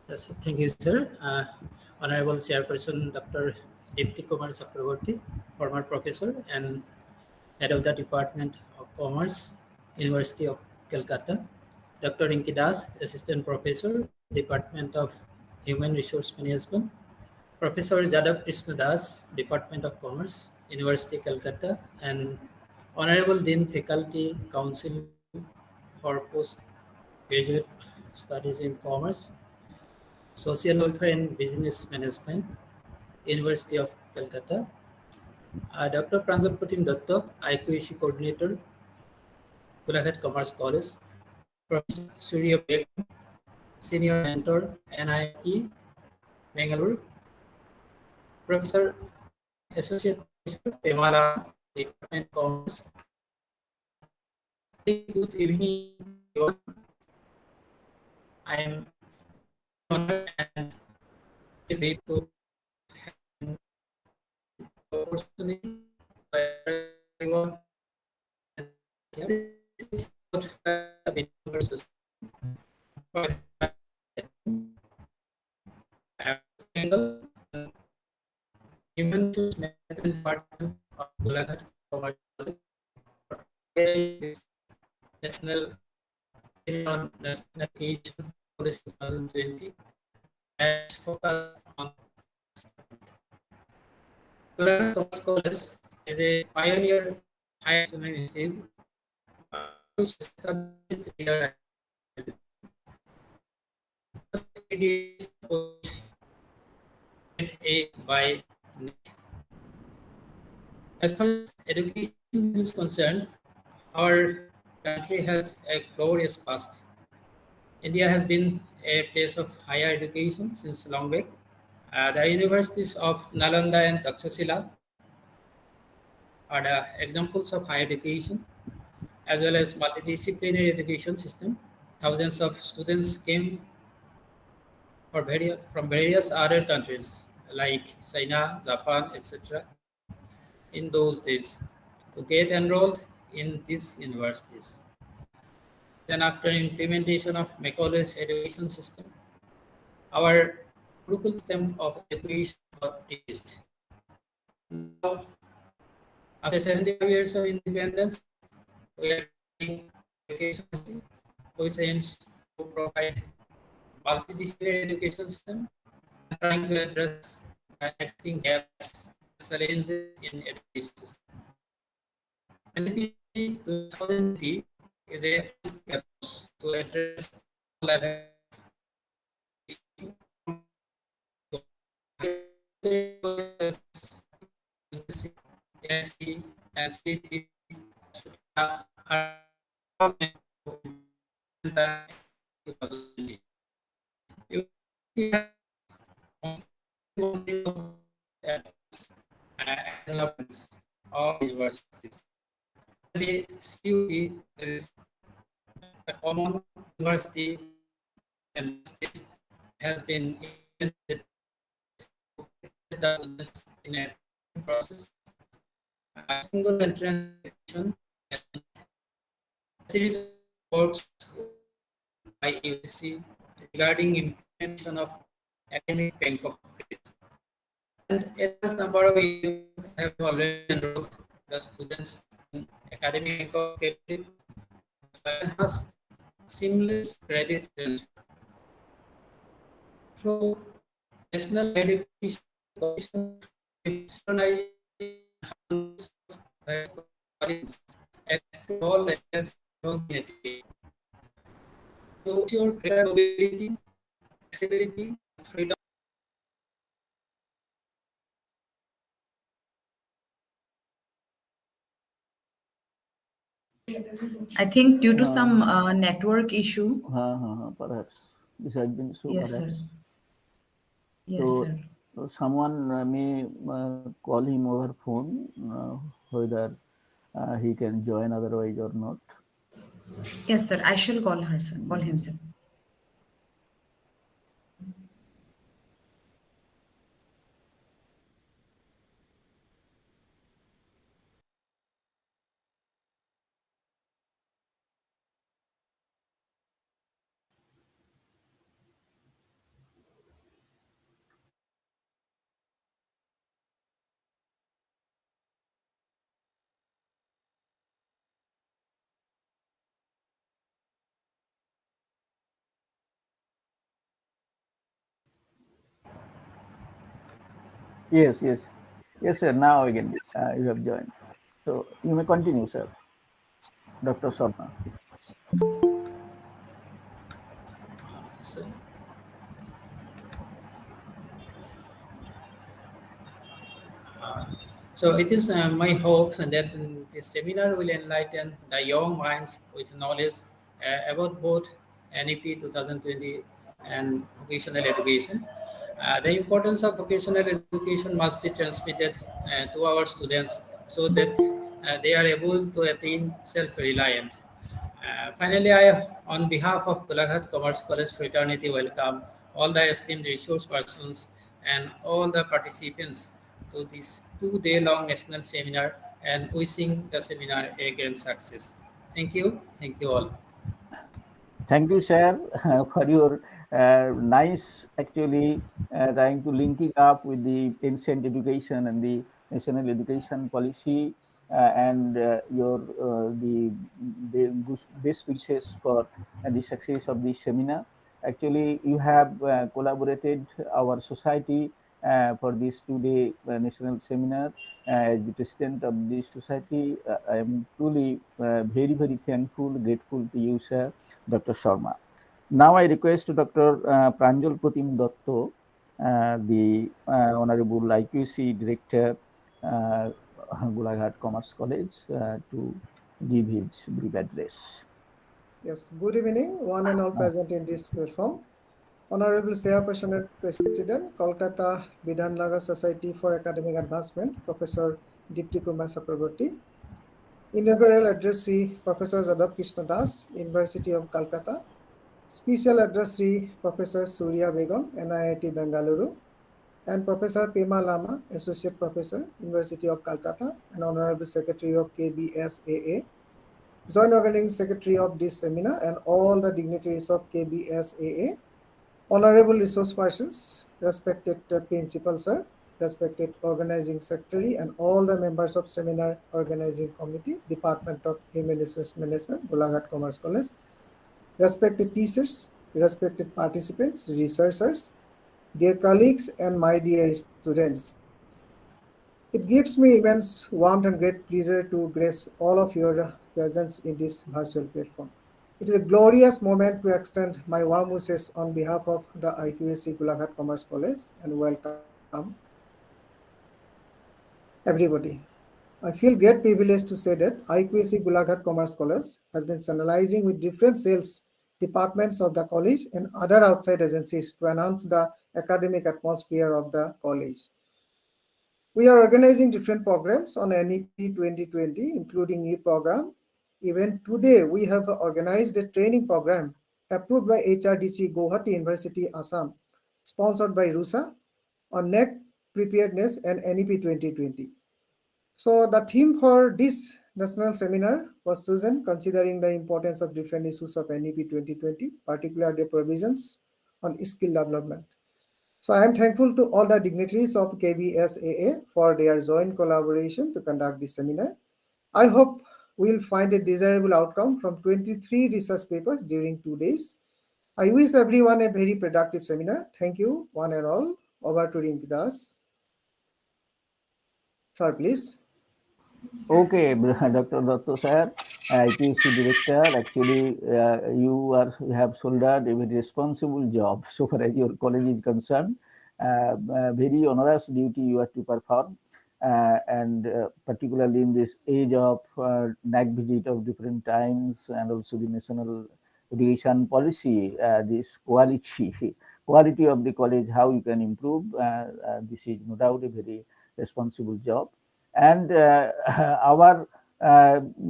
D: Yes, thank you, sir. Honorable Chairperson Dr. Dipti Kumar Chakraborty, former professor and head of the Department of Commerce, University of Kolkata. Dr. Rinki Das, assistant professor, Department of Human Resource Management. Professor Jadav Krishna Das, Department of Commerce, University Kolkata, and Honorable Dean Faculty Council for Postgraduate Studies in Commerce, Social Welfare and Business Management, University of Kolkata. Dr. Pranjal Putin Datta, IQAC Coordinator, Golaghat Commerce College. Professor Surya Begum, Senior Mentor, NIT, Bangalore. Professor Associate Professor Temala, Department of Commerce. Good evening, everyone. I am honored and grateful to opportunity by everyone. Bengal, Human Resource Management Department of Golaghat Commerce College, National on National Education Policy 2020, and its focus on Golaghat Commerce College is a pioneer higher education institute which established here by as far as education is concerned, our country has a glorious past. India has been a place of higher education since long back. The universities of Nalanda and Takshashila are the examples of higher education as well as multidisciplinary education system. Thousands of students came from various other countries like China, Japan, etc. in those days to get enrolled in these universities. Then after implementation of Macaulay's education system, our Gurukul system of education got ditched. Now, after 75 years of independence, we are trying education system which aims to provide multidisciplinary education system and trying to address the existing gaps, challenges in education system. NP 2020 is a holistic approach to address all levels and CT are all meant to implement the 2020. You see and developments of universities. The CUE is a common university and has been implemented to the students in a process, a single entrance examination, and a series of reports by UGC regarding implementation of academic bank of credit. And a large number of youth have already enrolled the students in academic bank of credit and has seamless credit transfer. Through National Education Commission to all levels of education to ensure greater mobility, accessibility, and freedom.
A: I think due to some network issue.
B: Perhaps this has been so.
A: Yes, sir.
B: Perhaps
A: Yes,
B: so.
A: sir.
B: Someone may call him over phone, whether he can join otherwise or not.
A: Yes, sir. I shall call her, sir. Call him, sir.
B: Yes, yes, yes, sir. Now again, you have joined. So you may continue, sir, Dr. Sharma.
D: So, so it is my hope that this seminar will enlighten the young minds with knowledge about both NEP 2020 and vocational education. The importance of vocational education must be transmitted to our students so that they are able to attain self-reliant. Finally, on behalf of Golaghat Commerce College fraternity, welcome all the esteemed resource persons and all the participants to this two-day-long national seminar and wishing the seminar a great success. Thank you. Thank you all.
B: Thank you, sir, for your nice, actually, trying to linking up with the ancient education and the national education policy, and your the best wishes for the success of this seminar. Actually, you have collaborated our society for this two-day national seminar. As the president of this society, I am truly very, very thankful, grateful to you, sir, Dr. Sharma. Now I request Dr. Pranjal Pratim Dotto, the Honorable IQC Director, uh, Golaghat Commerce College, to give his brief address.
E: Yes, good evening, one and all present in this platform. Honorable Chairperson and President, Kolkata Bidhannagar Society for Academic Advancement, Professor Dipti Kumar Chakraborty. Inaugural address Professor Jadav Krishna Das, University of Calcutta. Special address Professor Surya Begum, NIIT Bengaluru. And Professor Pema Lama, Associate Professor, University of Calcutta, and Honorable Secretary of KBSAA, Joint Organizing Secretary of this seminar, and all the dignitaries of KBSAA, honorable resource persons, respected principal sir, respected organizing secretary, and all the members of seminar organizing committee, Department of Human Resource Management, Golaghat Commerce College, respected teachers, respected participants, researchers, dear colleagues, and my dear students. It gives me immense warmth and great pleasure to grace all of your presence in this virtual platform. It is a glorious moment to extend my warm wishes on behalf of the IQAC Golaghat Commerce College and welcome everybody. I feel great privilege to say that IQAC Golaghat Commerce College has been channelizing with different sales departments of the college and other outside agencies to enhance the academic atmosphere of the college. We are organizing different programs on NEP 2020, including e-program. Even today, we have organized a training program approved by HRDC Guwahati University, Assam, sponsored by RUSA, on NEC preparedness and NEP 2020. So the theme for this national seminar was chosen considering the importance of different issues of NEP 2020, particularly the provisions on skill development. So I am thankful to all the dignitaries of KBSAA for their joint collaboration to conduct this seminar. I hope we'll find a desirable outcome from 23 research papers during 2 days. I wish everyone a very productive seminar. Thank you, one and all. Over to Rinki Das. Sir, please.
B: Okay, Dr. Dotto sir, IPC director, actually you have shouldered a very responsible job so far as your college is concerned. Very onerous duty you have to perform, and particularly in this age of NAC visit of different times and also the national education policy, this quality of the college, how you can improve. This is no doubt a very responsible job. And our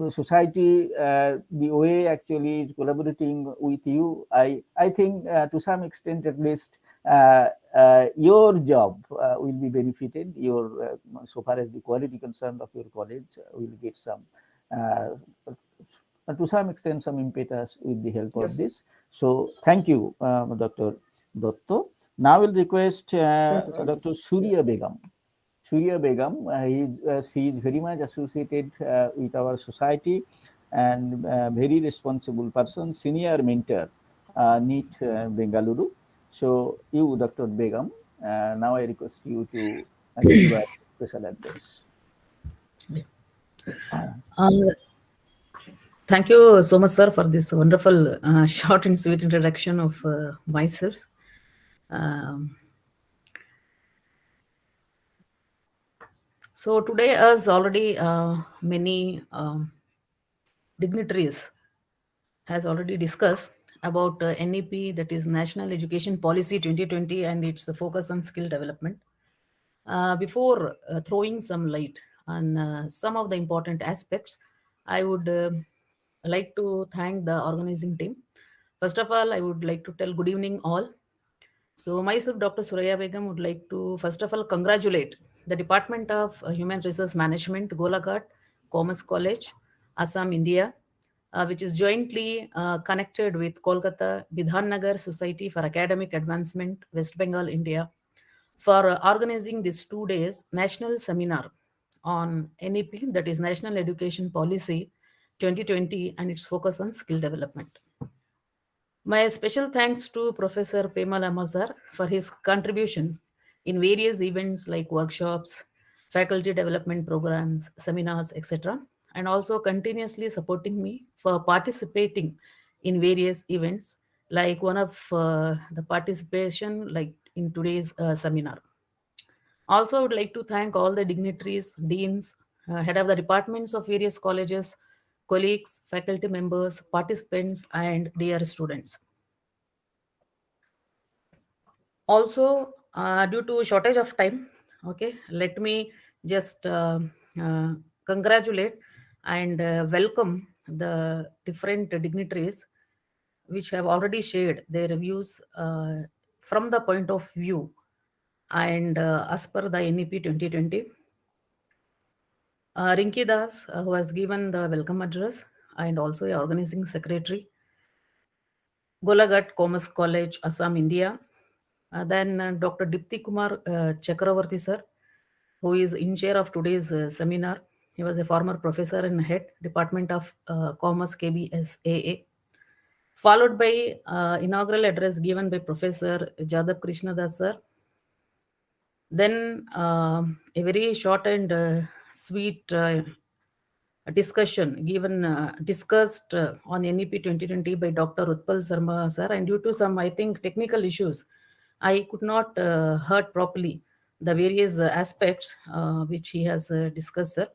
B: society, the way actually is collaborating with you, I think to some extent at least your job will be benefited. Your so far as the quality concerned of your college will get some to some extent some impetus with the help of
E: Yes.
B: this. So thank you, Dr. Dotto. Now we'll request Dr. Surya Begum. Surya Begum, she is very much associated with our society and very responsible person, senior mentor, NEET Bengaluru. So you, Dr. Begum, now I request you to give a special address.
F: Um, Thank you so much, sir, for this wonderful, short and sweet introduction of myself. Um, so today, as already many dignitaries has already discussed about NEP, that is National Education Policy 2020, and its focus on skill development. Before throwing some light on some of the important aspects, I would like to thank the organizing team. First of all, I would like to tell good evening all. So myself, Dr. Suraya Begum, would like to first of all congratulate the Department of Human Resource Management, Golaghat Commerce College, Assam, India, which is jointly connected with Kolkata Bidhannagar Society for Academic Advancement, West Bengal, India, for organizing this 2 days national seminar on NEP, that is National Education Policy 2020, and its focus on skill development. My special thanks to Professor Pemal Amazar for his contributions in various events like workshops, faculty development programs, seminars, etc., and also continuously supporting me for participating in various events, like one of the participation like in today's seminar. Also, I would like to thank all the dignitaries, deans, head of the departments of various colleges, colleagues, faculty members, participants, and dear students. Also, due to shortage of time, okay, let me just uh, congratulate and welcome the different dignitaries which have already shared their views from the point of view and as per the NEP 2020. Rinki Das, who has given the welcome address and also a organizing secretary, Golaghat Commerce College, Assam, India. Then Dr. Dipti Kumar Chakravarti sir, who is in chair of today's seminar. He was a former professor and head Department of Commerce KBSAA. Followed by inaugural address given by Professor Jadab Krishnadas sir. Then a very short and sweet discussion given discussed on NEP 2020 by Dr. Utpal Sarma sir, and due to some I think technical issues, I could not heard properly the various aspects which he has discussed, sir.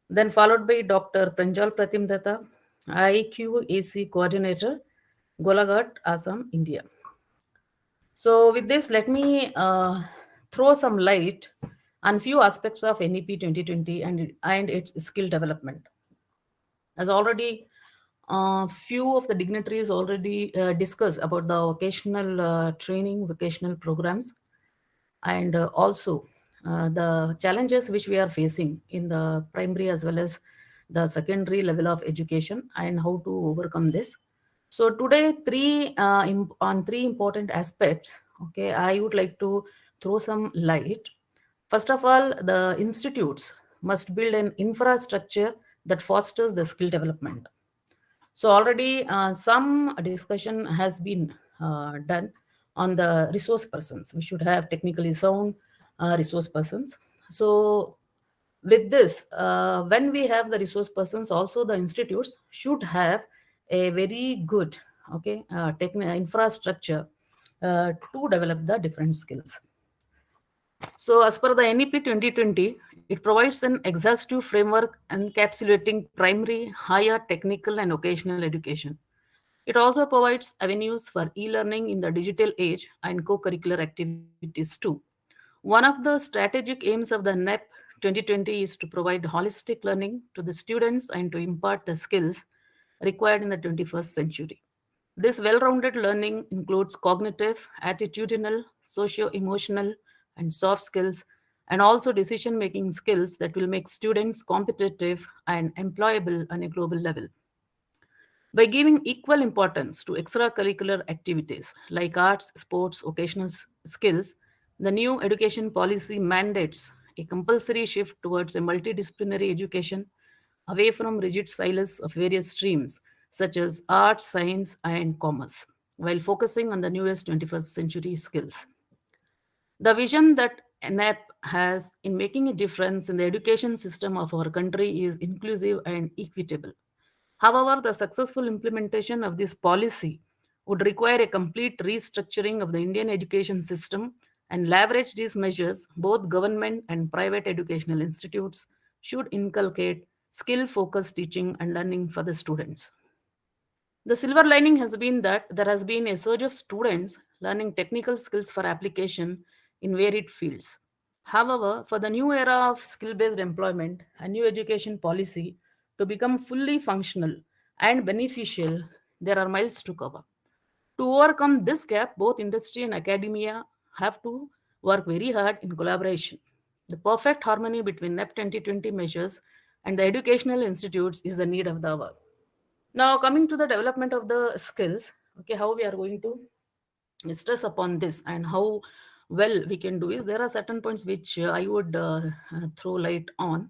F: Then followed by Dr. Pranjal Pratim Datta, IQAC coordinator, Golaghat, Assam, India. So with this, let me throw some light on few aspects of NEP 2020 and its skill development. As already few of the dignitaries already discussed about the vocational training, vocational programs, and also the challenges which we are facing in the primary as well as the secondary level of education and how to overcome this. So today, on three important aspects, okay, I would like to throw some light. First of all, the institutes must build an infrastructure that fosters the skill development. So already some discussion has been done on the resource persons. We should have technically sound resource persons. So with this, when we have the resource persons, also the institutes should have a very good infrastructure to develop the different skills. So, as per the NEP 2020, it provides an exhaustive framework encapsulating primary, higher technical, and vocational education. It also provides avenues for e learning in the digital age and co curricular activities too. One of the strategic aims of the NEP 2020 is to provide holistic learning to the students and to impart the skills required in the 21st century. This well rounded learning includes cognitive, attitudinal, socio emotional, and soft skills, and also decision making skills that will make students competitive and employable on a global level. By giving equal importance to extracurricular activities like arts, sports, occasional skills, the new education policy mandates a compulsory shift towards a multidisciplinary education away from rigid silos of various streams such as arts, science, and commerce, while focusing on the newest 21st century skills. The vision that NAP has in making a difference in the education system of our country is inclusive and equitable. However, the successful implementation of this policy would require a complete restructuring of the Indian education system, and leverage these measures. Both government and private educational institutes should inculcate skill focused teaching and learning for the students. The silver lining has been that there has been a surge of students learning technical skills for application in varied fields. However, for the new era of skill based employment, a new education policy to become fully functional and beneficial, there are miles to cover. To overcome this gap, both industry and academia have to work very hard in collaboration. The perfect harmony between NEP 2020 measures and the educational institutes is the need of the hour. Now, coming to the development of the skills, okay, how we are going to stress upon this and how well we can do is there are certain points which I would throw light on.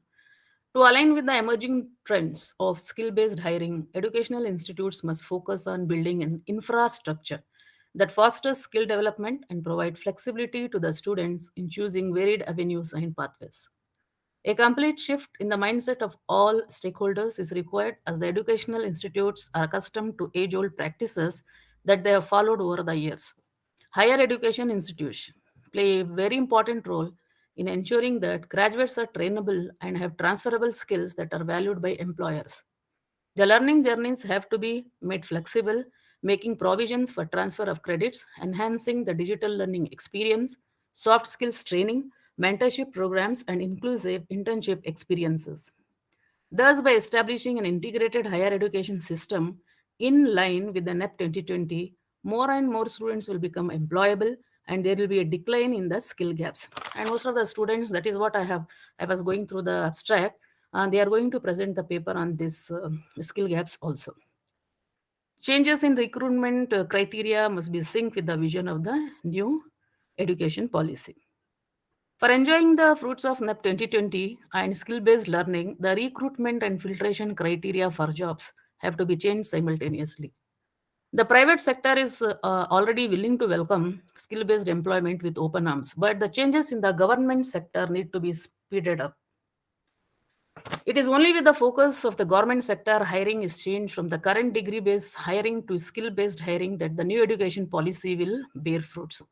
F: To align with the emerging trends of skill based hiring, educational institutes must focus on building an infrastructure that fosters skill development and provide flexibility to the students in choosing varied avenues and pathways. A complete shift in the mindset of all stakeholders is required as the educational institutes are accustomed to age old practices that they have followed over the years. Higher education institutions play a very important role in ensuring that graduates are trainable and have transferable skills that are valued by employers. The learning journeys have to be made flexible, making provisions for transfer of credits, enhancing the digital learning experience, soft skills training, mentorship programs, and inclusive internship experiences. Thus, by establishing an integrated higher education system in line with the NEP 2020, more and more students will become employable and there will be a decline in the skill gaps. And most of the students, that is what I was going through the abstract, and they are going to present the paper on this skill gaps also. Changes in recruitment criteria must be synced with the vision of the new education policy. For enjoying the fruits of NEP 2020 and skill based learning, the recruitment and filtration criteria for jobs have to be changed simultaneously. The private sector is already willing to welcome skill based employment with open arms, but the changes in the government sector need to be speeded up. It is only with the focus of the government sector hiring is changed from the current degree based hiring to skill based hiring that the new education policy will bear fruits.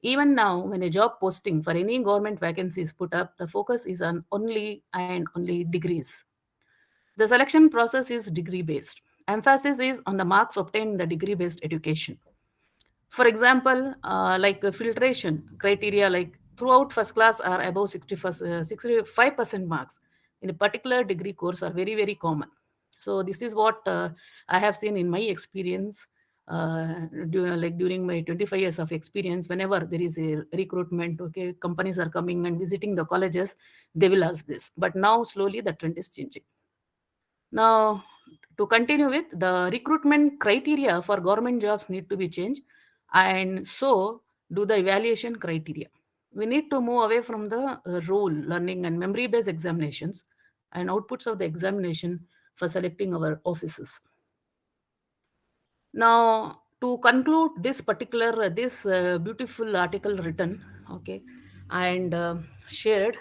F: Even now, when a job posting for any government vacancy is put up, the focus is on only and only degrees. The selection process is degree based. Emphasis is on the marks obtained in the degree based education. For example, like filtration criteria, like throughout first class are above 65% marks in a particular degree course are very, very common. So this is what I have seen in my experience. Like during my 25 years of experience, whenever there is a recruitment, okay, companies are coming and visiting the colleges, they will ask this. But now slowly the trend is changing. Now, to continue with, the recruitment criteria for government jobs need to be changed, and so do the evaluation criteria. We need to move away from the role, learning, and memory based examinations and outputs of the examination for selecting our offices. Now, to conclude this particular, this beautiful article written, okay, and shared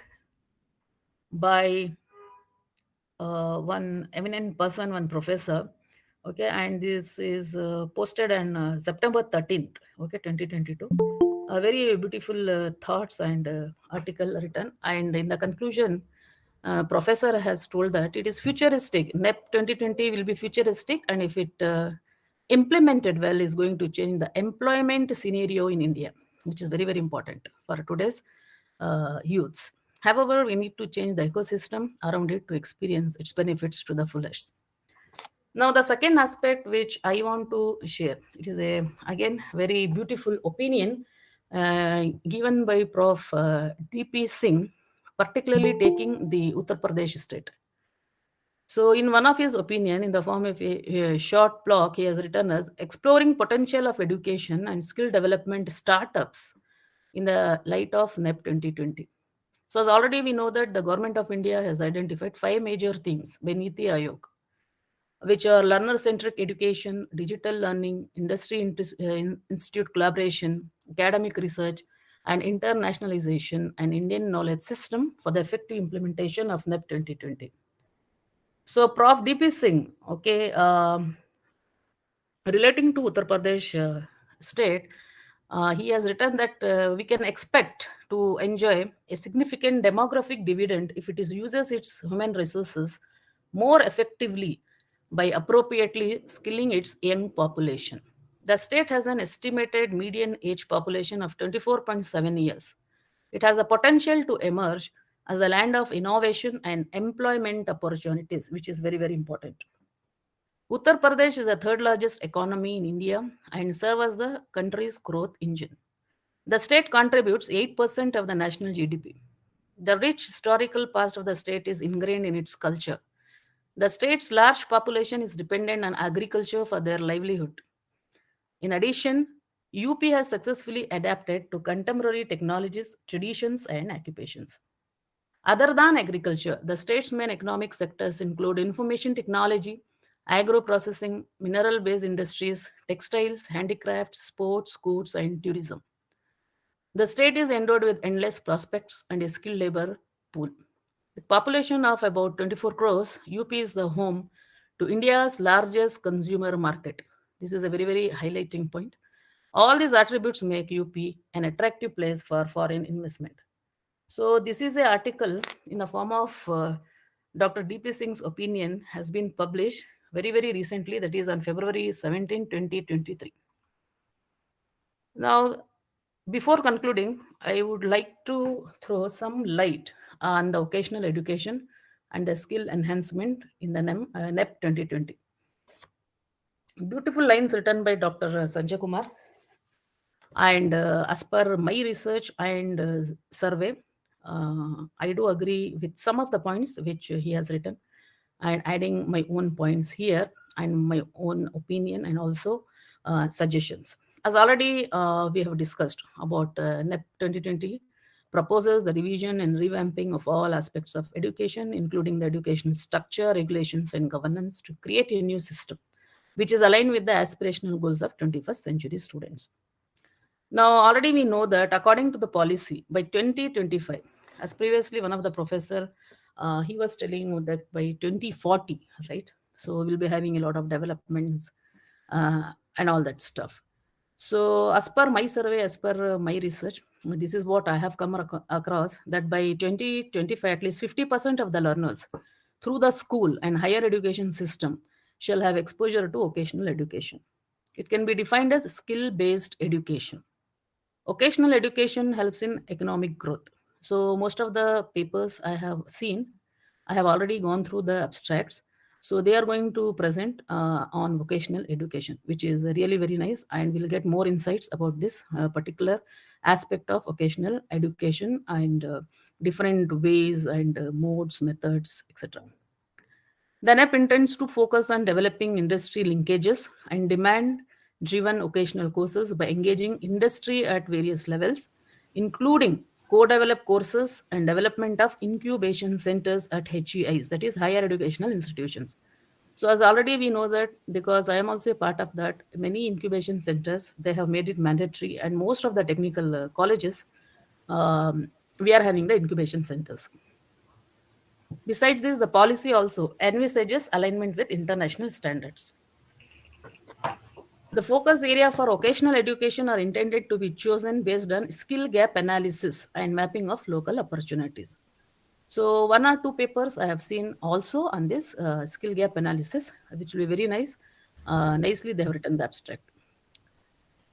F: by one eminent person, one professor. Okay, and this is posted on September 13th, okay, 2022. A very beautiful thoughts and article written. And in the conclusion, professor has told that it is futuristic. NEP 2020 will be futuristic, and if it implemented well, is going to change the employment scenario in India, which is very, very important for today's youths. However, we need to change the ecosystem around it to experience its benefits to the fullest. Now, the second aspect which I want to share, it is a again very beautiful opinion given by Prof. D.P. Singh, particularly taking the Uttar Pradesh state. So, in one of his opinion, in the form of a short blog, he has written as exploring potential of education and skill development startups in the light of NEP 2020. So, as already we know that the government of India has identified five major themes by Niti Aayog, which are learner-centric education, digital learning, institute collaboration, academic research, and internationalization and Indian knowledge system for the effective implementation of NEP 2020. So, Prof. D.P. Singh, okay, relating to Uttar Pradesh state, he has written that we can expect to enjoy a significant demographic dividend if it is uses its human resources more effectively by appropriately skilling its young population. The state has an estimated median age population of 24.7 years. It has a potential to emerge as a land of innovation and employment opportunities, which is very, very important. Uttar Pradesh is the third largest economy in India and serves as the country's growth engine. The state contributes 8% of the national GDP. The rich historical past of the state is ingrained in its culture. The state's large population is dependent on agriculture for their livelihood. In addition, UP has successfully adapted to contemporary technologies, traditions, and occupations. Other than agriculture, the state's main economic sectors include information technology, agro-processing, mineral-based industries, textiles, handicrafts, sports, goods, and tourism. The state is endowed with endless prospects and a skilled labor pool. With population of about 24 crores, UP is the home to India's largest consumer market. This is a very, very highlighting point. All these attributes make UP an attractive place for foreign investment. So this is an article in the form of Dr. D.P. Singh's opinion has been published very, very recently, that is on February 17, 2023. Now, before concluding, I would like to throw some light on the vocational education and the skill enhancement in the NEP 2020. Beautiful lines written by Dr. Sanjay Kumar. And as per my research and survey, I do agree with some of the points which he has written, and adding my own points here and my own opinion and also suggestions. As already we have discussed about NEP 2020 proposes the revision and revamping of all aspects of education, including the education structure, regulations, and governance to create a new system which is aligned with the aspirational goals of 21st century students. Now, already we know that according to the policy, by 2025, as previously one of the professor, he was telling that by 2040, right? So we'll be having a lot of developments and all that stuff. So as per my survey, as per my research, this is what I have come across, that by 2025, at least 50% of the learners through the school and higher education system shall have exposure to vocational education. It can be defined as skill-based education. Vocational education helps in economic growth. So most of the papers I have seen, I have already gone through the abstracts. So they are going to present on vocational education, which is really very nice, and we'll get more insights about this particular aspect of vocational education and different ways and modes, methods, etc. The NEP intends to focus on developing industry linkages and demand driven occasional courses by engaging industry at various levels, including co developed courses and development of incubation centers at HEIs, that is, higher educational institutions. So, as already we know that, because I am also a part of that, many incubation centers they have made it mandatory, and most of the technical colleges we are having the incubation centers. Besides this, the policy also envisages alignment with international standards. The focus area for vocational education are intended to be chosen based on skill gap analysis and mapping of local opportunities. So one or two papers I have seen also on this skill gap analysis, which will be very nice. Nicely they have written the abstract.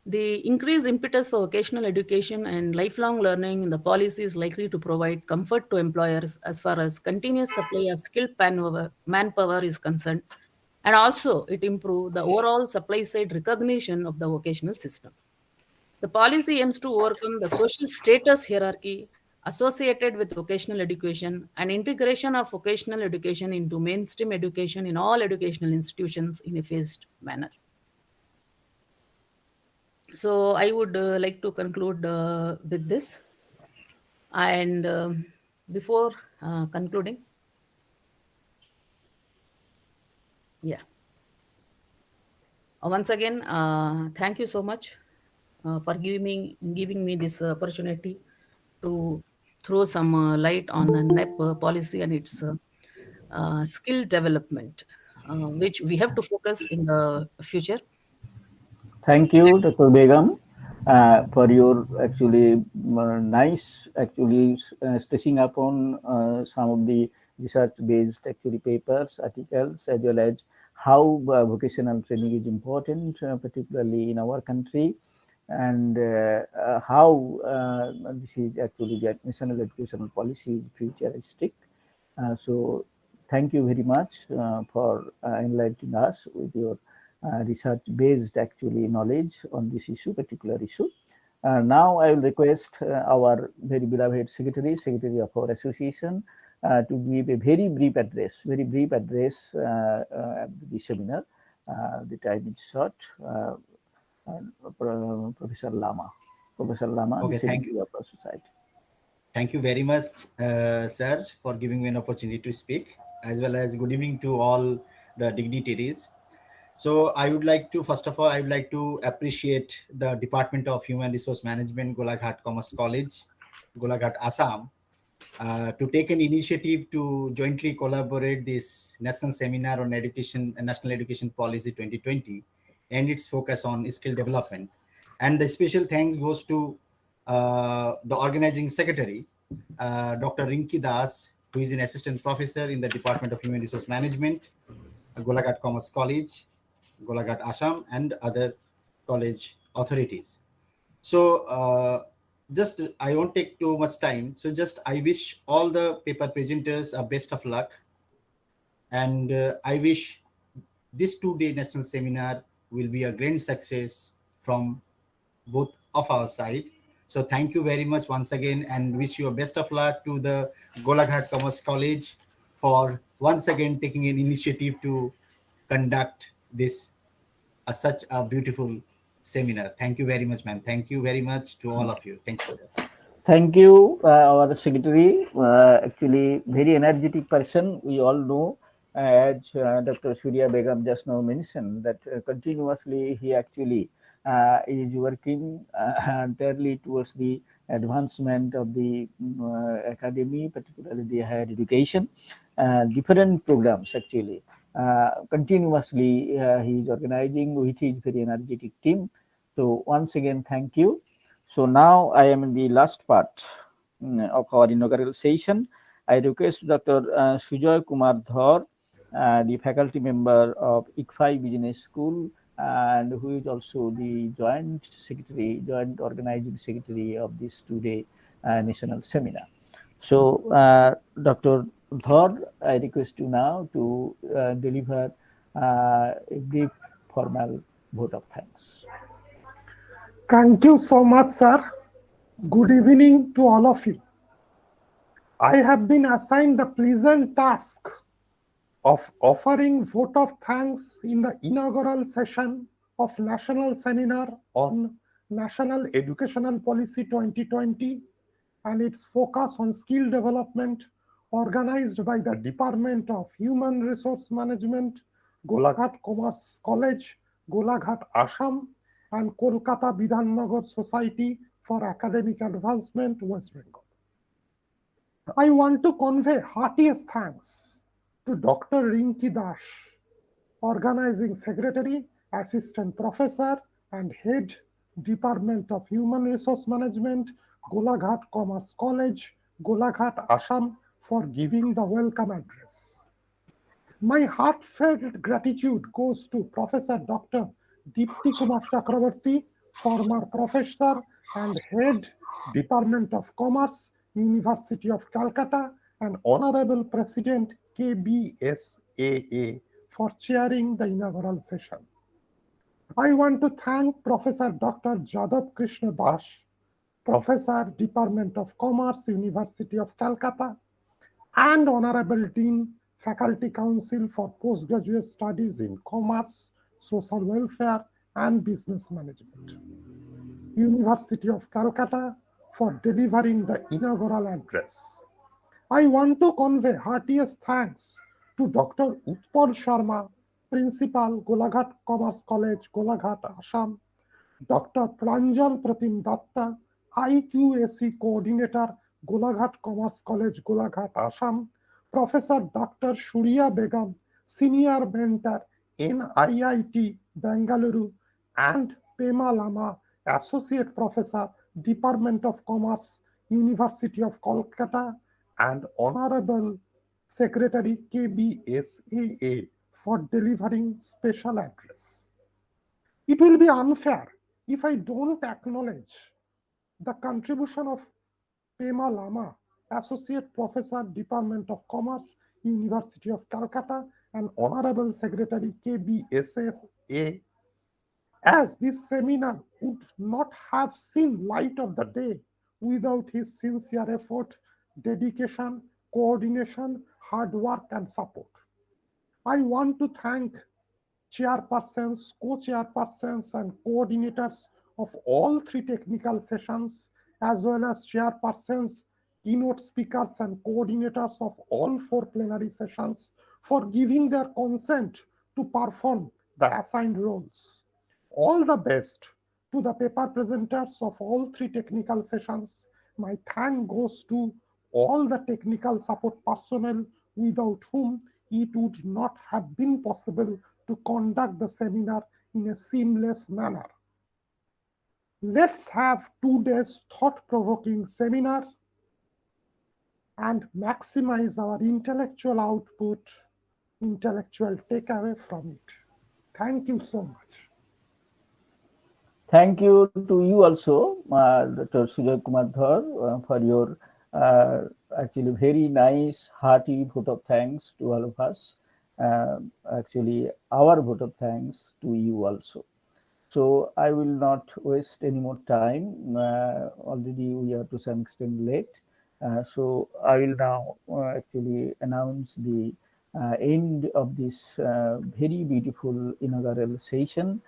F: The increased impetus for vocational education and lifelong learning in the policy is likely to provide comfort to employers as far as continuous supply of skilled manpower is concerned, and also it improve the overall supply side recognition of the vocational system. The policy aims to overcome the social status hierarchy associated with vocational education and integration of vocational education into mainstream education in all educational institutions in a phased manner. So I would like to conclude with this. And before concluding, yeah, once again, thank you so much for giving me this opportunity to throw some light on the NEP policy and its skill development, which we have to focus in the future.
B: Thank you, Dr. Begum, for your actually nice, actually stressing upon some of the research-based actually papers, articles, as well as how vocational training is important, particularly in our country, and how this is actually the national educational policy is futuristic. So thank you very much for enlightening us with your research-based actually knowledge on this issue, particular issue. Now I will request our very beloved secretary of our association, to give a very brief address at the seminar. The time is short. Professor Lama,
G: Okay,
B: the
G: thank you.
B: secretary of our society.
G: Thank you very much, sir, for giving me an opportunity to speak, as well as good evening to all the dignitaries. So I would like to, first of all, I would like to appreciate the Department of Human Resource Management, Golaghat Commerce College, Golaghat, Assam, to take an initiative to jointly collaborate this national seminar on education, National Education Policy 2020, and its focus on skill development. And the special thanks goes to the organizing secretary, Dr. Rinki Das, who is an assistant professor in the Department of Human Resource Management, Golaghat Commerce College, Golaghat, Assam, and other college authorities. So just I won't take too much time. So just I wish all the paper presenters a best of luck, and I wish this 2 day national seminar will be a grand success from both of our side. So thank you very much once again, and wish you a best of luck to the Golaghat Commerce College for once again taking an initiative to conduct this such a beautiful seminar. Thank you very much, ma'am. Thank you very much to all of you. Thank you, sir.
B: Thank you, our secretary. Actually, very energetic person. We all know, as Dr. Surya Begum just now mentioned, that continuously he actually is working entirely towards the advancement of the academy, particularly the higher education, different programs actually. Continuously, he is organizing with his very energetic team. So once again, thank you. So now I am in the last part of our inaugural session. I request Dr. Sujoy Kumar Dhar, the faculty member of ICFI Business School, and who is also the joint secretary, joint organizing secretary of this 2 day national seminar. So, Dr. Dhar, I request you now to deliver a brief formal vote of thanks.
H: Thank you so much, sir. Good evening to all of you. I have been assigned the pleasant task of offering vote of thanks in the inaugural session of National Seminar on National Educational Policy 2020 and its focus on skill development, organized by the Department of Human Resource Management, Golaghat Commerce College, Golaghat, Assam, and Kolkata Bidhannagar Society for Academic Advancement, West Bengal. I want to convey heartiest thanks to Dr. Rinki Das, Organizing Secretary, Assistant Professor, and Head, Department of Human Resource Management, Golaghat Commerce College, Golaghat, Assam, for giving the welcome address. My heartfelt gratitude goes to Professor Dr. Dipti Kumar Chakraborty, former professor and head, Department of Commerce, University of Calcutta, and Honorable President KBSAA for chairing the inaugural session. I want to thank Professor Dr. Jadav Krishna Das, Professor, Department of Commerce, University of Calcutta, and Honorable Dean, Faculty Council for Postgraduate Studies in Commerce, Social Welfare, and Business Management, University of Calcutta, for delivering the inaugural address. I want to convey heartiest thanks to Dr. Utpal Sharma, Principal, Golaghat Commerce College, Golaghat, Assam, Dr. Pranjal Pratim Datta, IQAC Coordinator, Golaghat Commerce College, Golaghat, Assam, Professor Dr. Surya Begum, Senior Mentor, NIIT, Bengaluru, and Pema Lama, Associate Professor, Department of Commerce, University of Kolkata, and Honorable Secretary KBSAA for delivering special address. It will be unfair if I don't acknowledge the contribution of Pema Lama, Associate Professor, Department of Commerce, University of Calcutta, and Honorable Secretary KBSAA, as this seminar would not have seen light of the day without his sincere effort, dedication, coordination, hard work, and support. I want to thank chairpersons, co-chairpersons, and coordinators of all three technical sessions, as well as chairpersons keynote speakers and coordinators of all 4 plenary sessions for giving their consent to perform the assigned roles. All the best to the paper presenters of all 3 technical sessions. My thank goes to all the technical support personnel without whom it would not have been possible to conduct the seminar in a seamless manner. Let's have 2 days thought-provoking seminar and maximize our intellectual output, intellectual takeaway from it. Thank you so much.
B: Thank you to you also, Dr. Sujoy Kumar Dhar, for your actually very nice, hearty vote of thanks to all of us. Actually, our vote of thanks to you also. So I will not waste any more time. Already we are to some extent late. So I will now actually announce the end of this very beautiful inaugural session.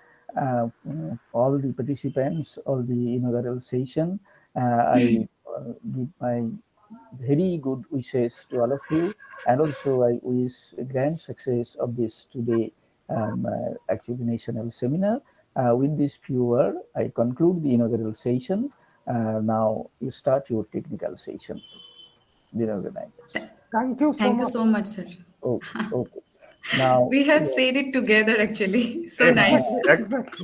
B: All the participants, all the inaugural session, I give my very good wishes to all of you, and also I wish grand success of this today actually national seminar. With this few words, I conclude the inaugural session. Now you start your technical session, the organizers.
H: Thank you so
A: Thank you
H: much.
A: so much, sir.
B: Okay, okay. Now,
A: We have said it together actually. So
H: Exactly,
A: nice.
H: exactly.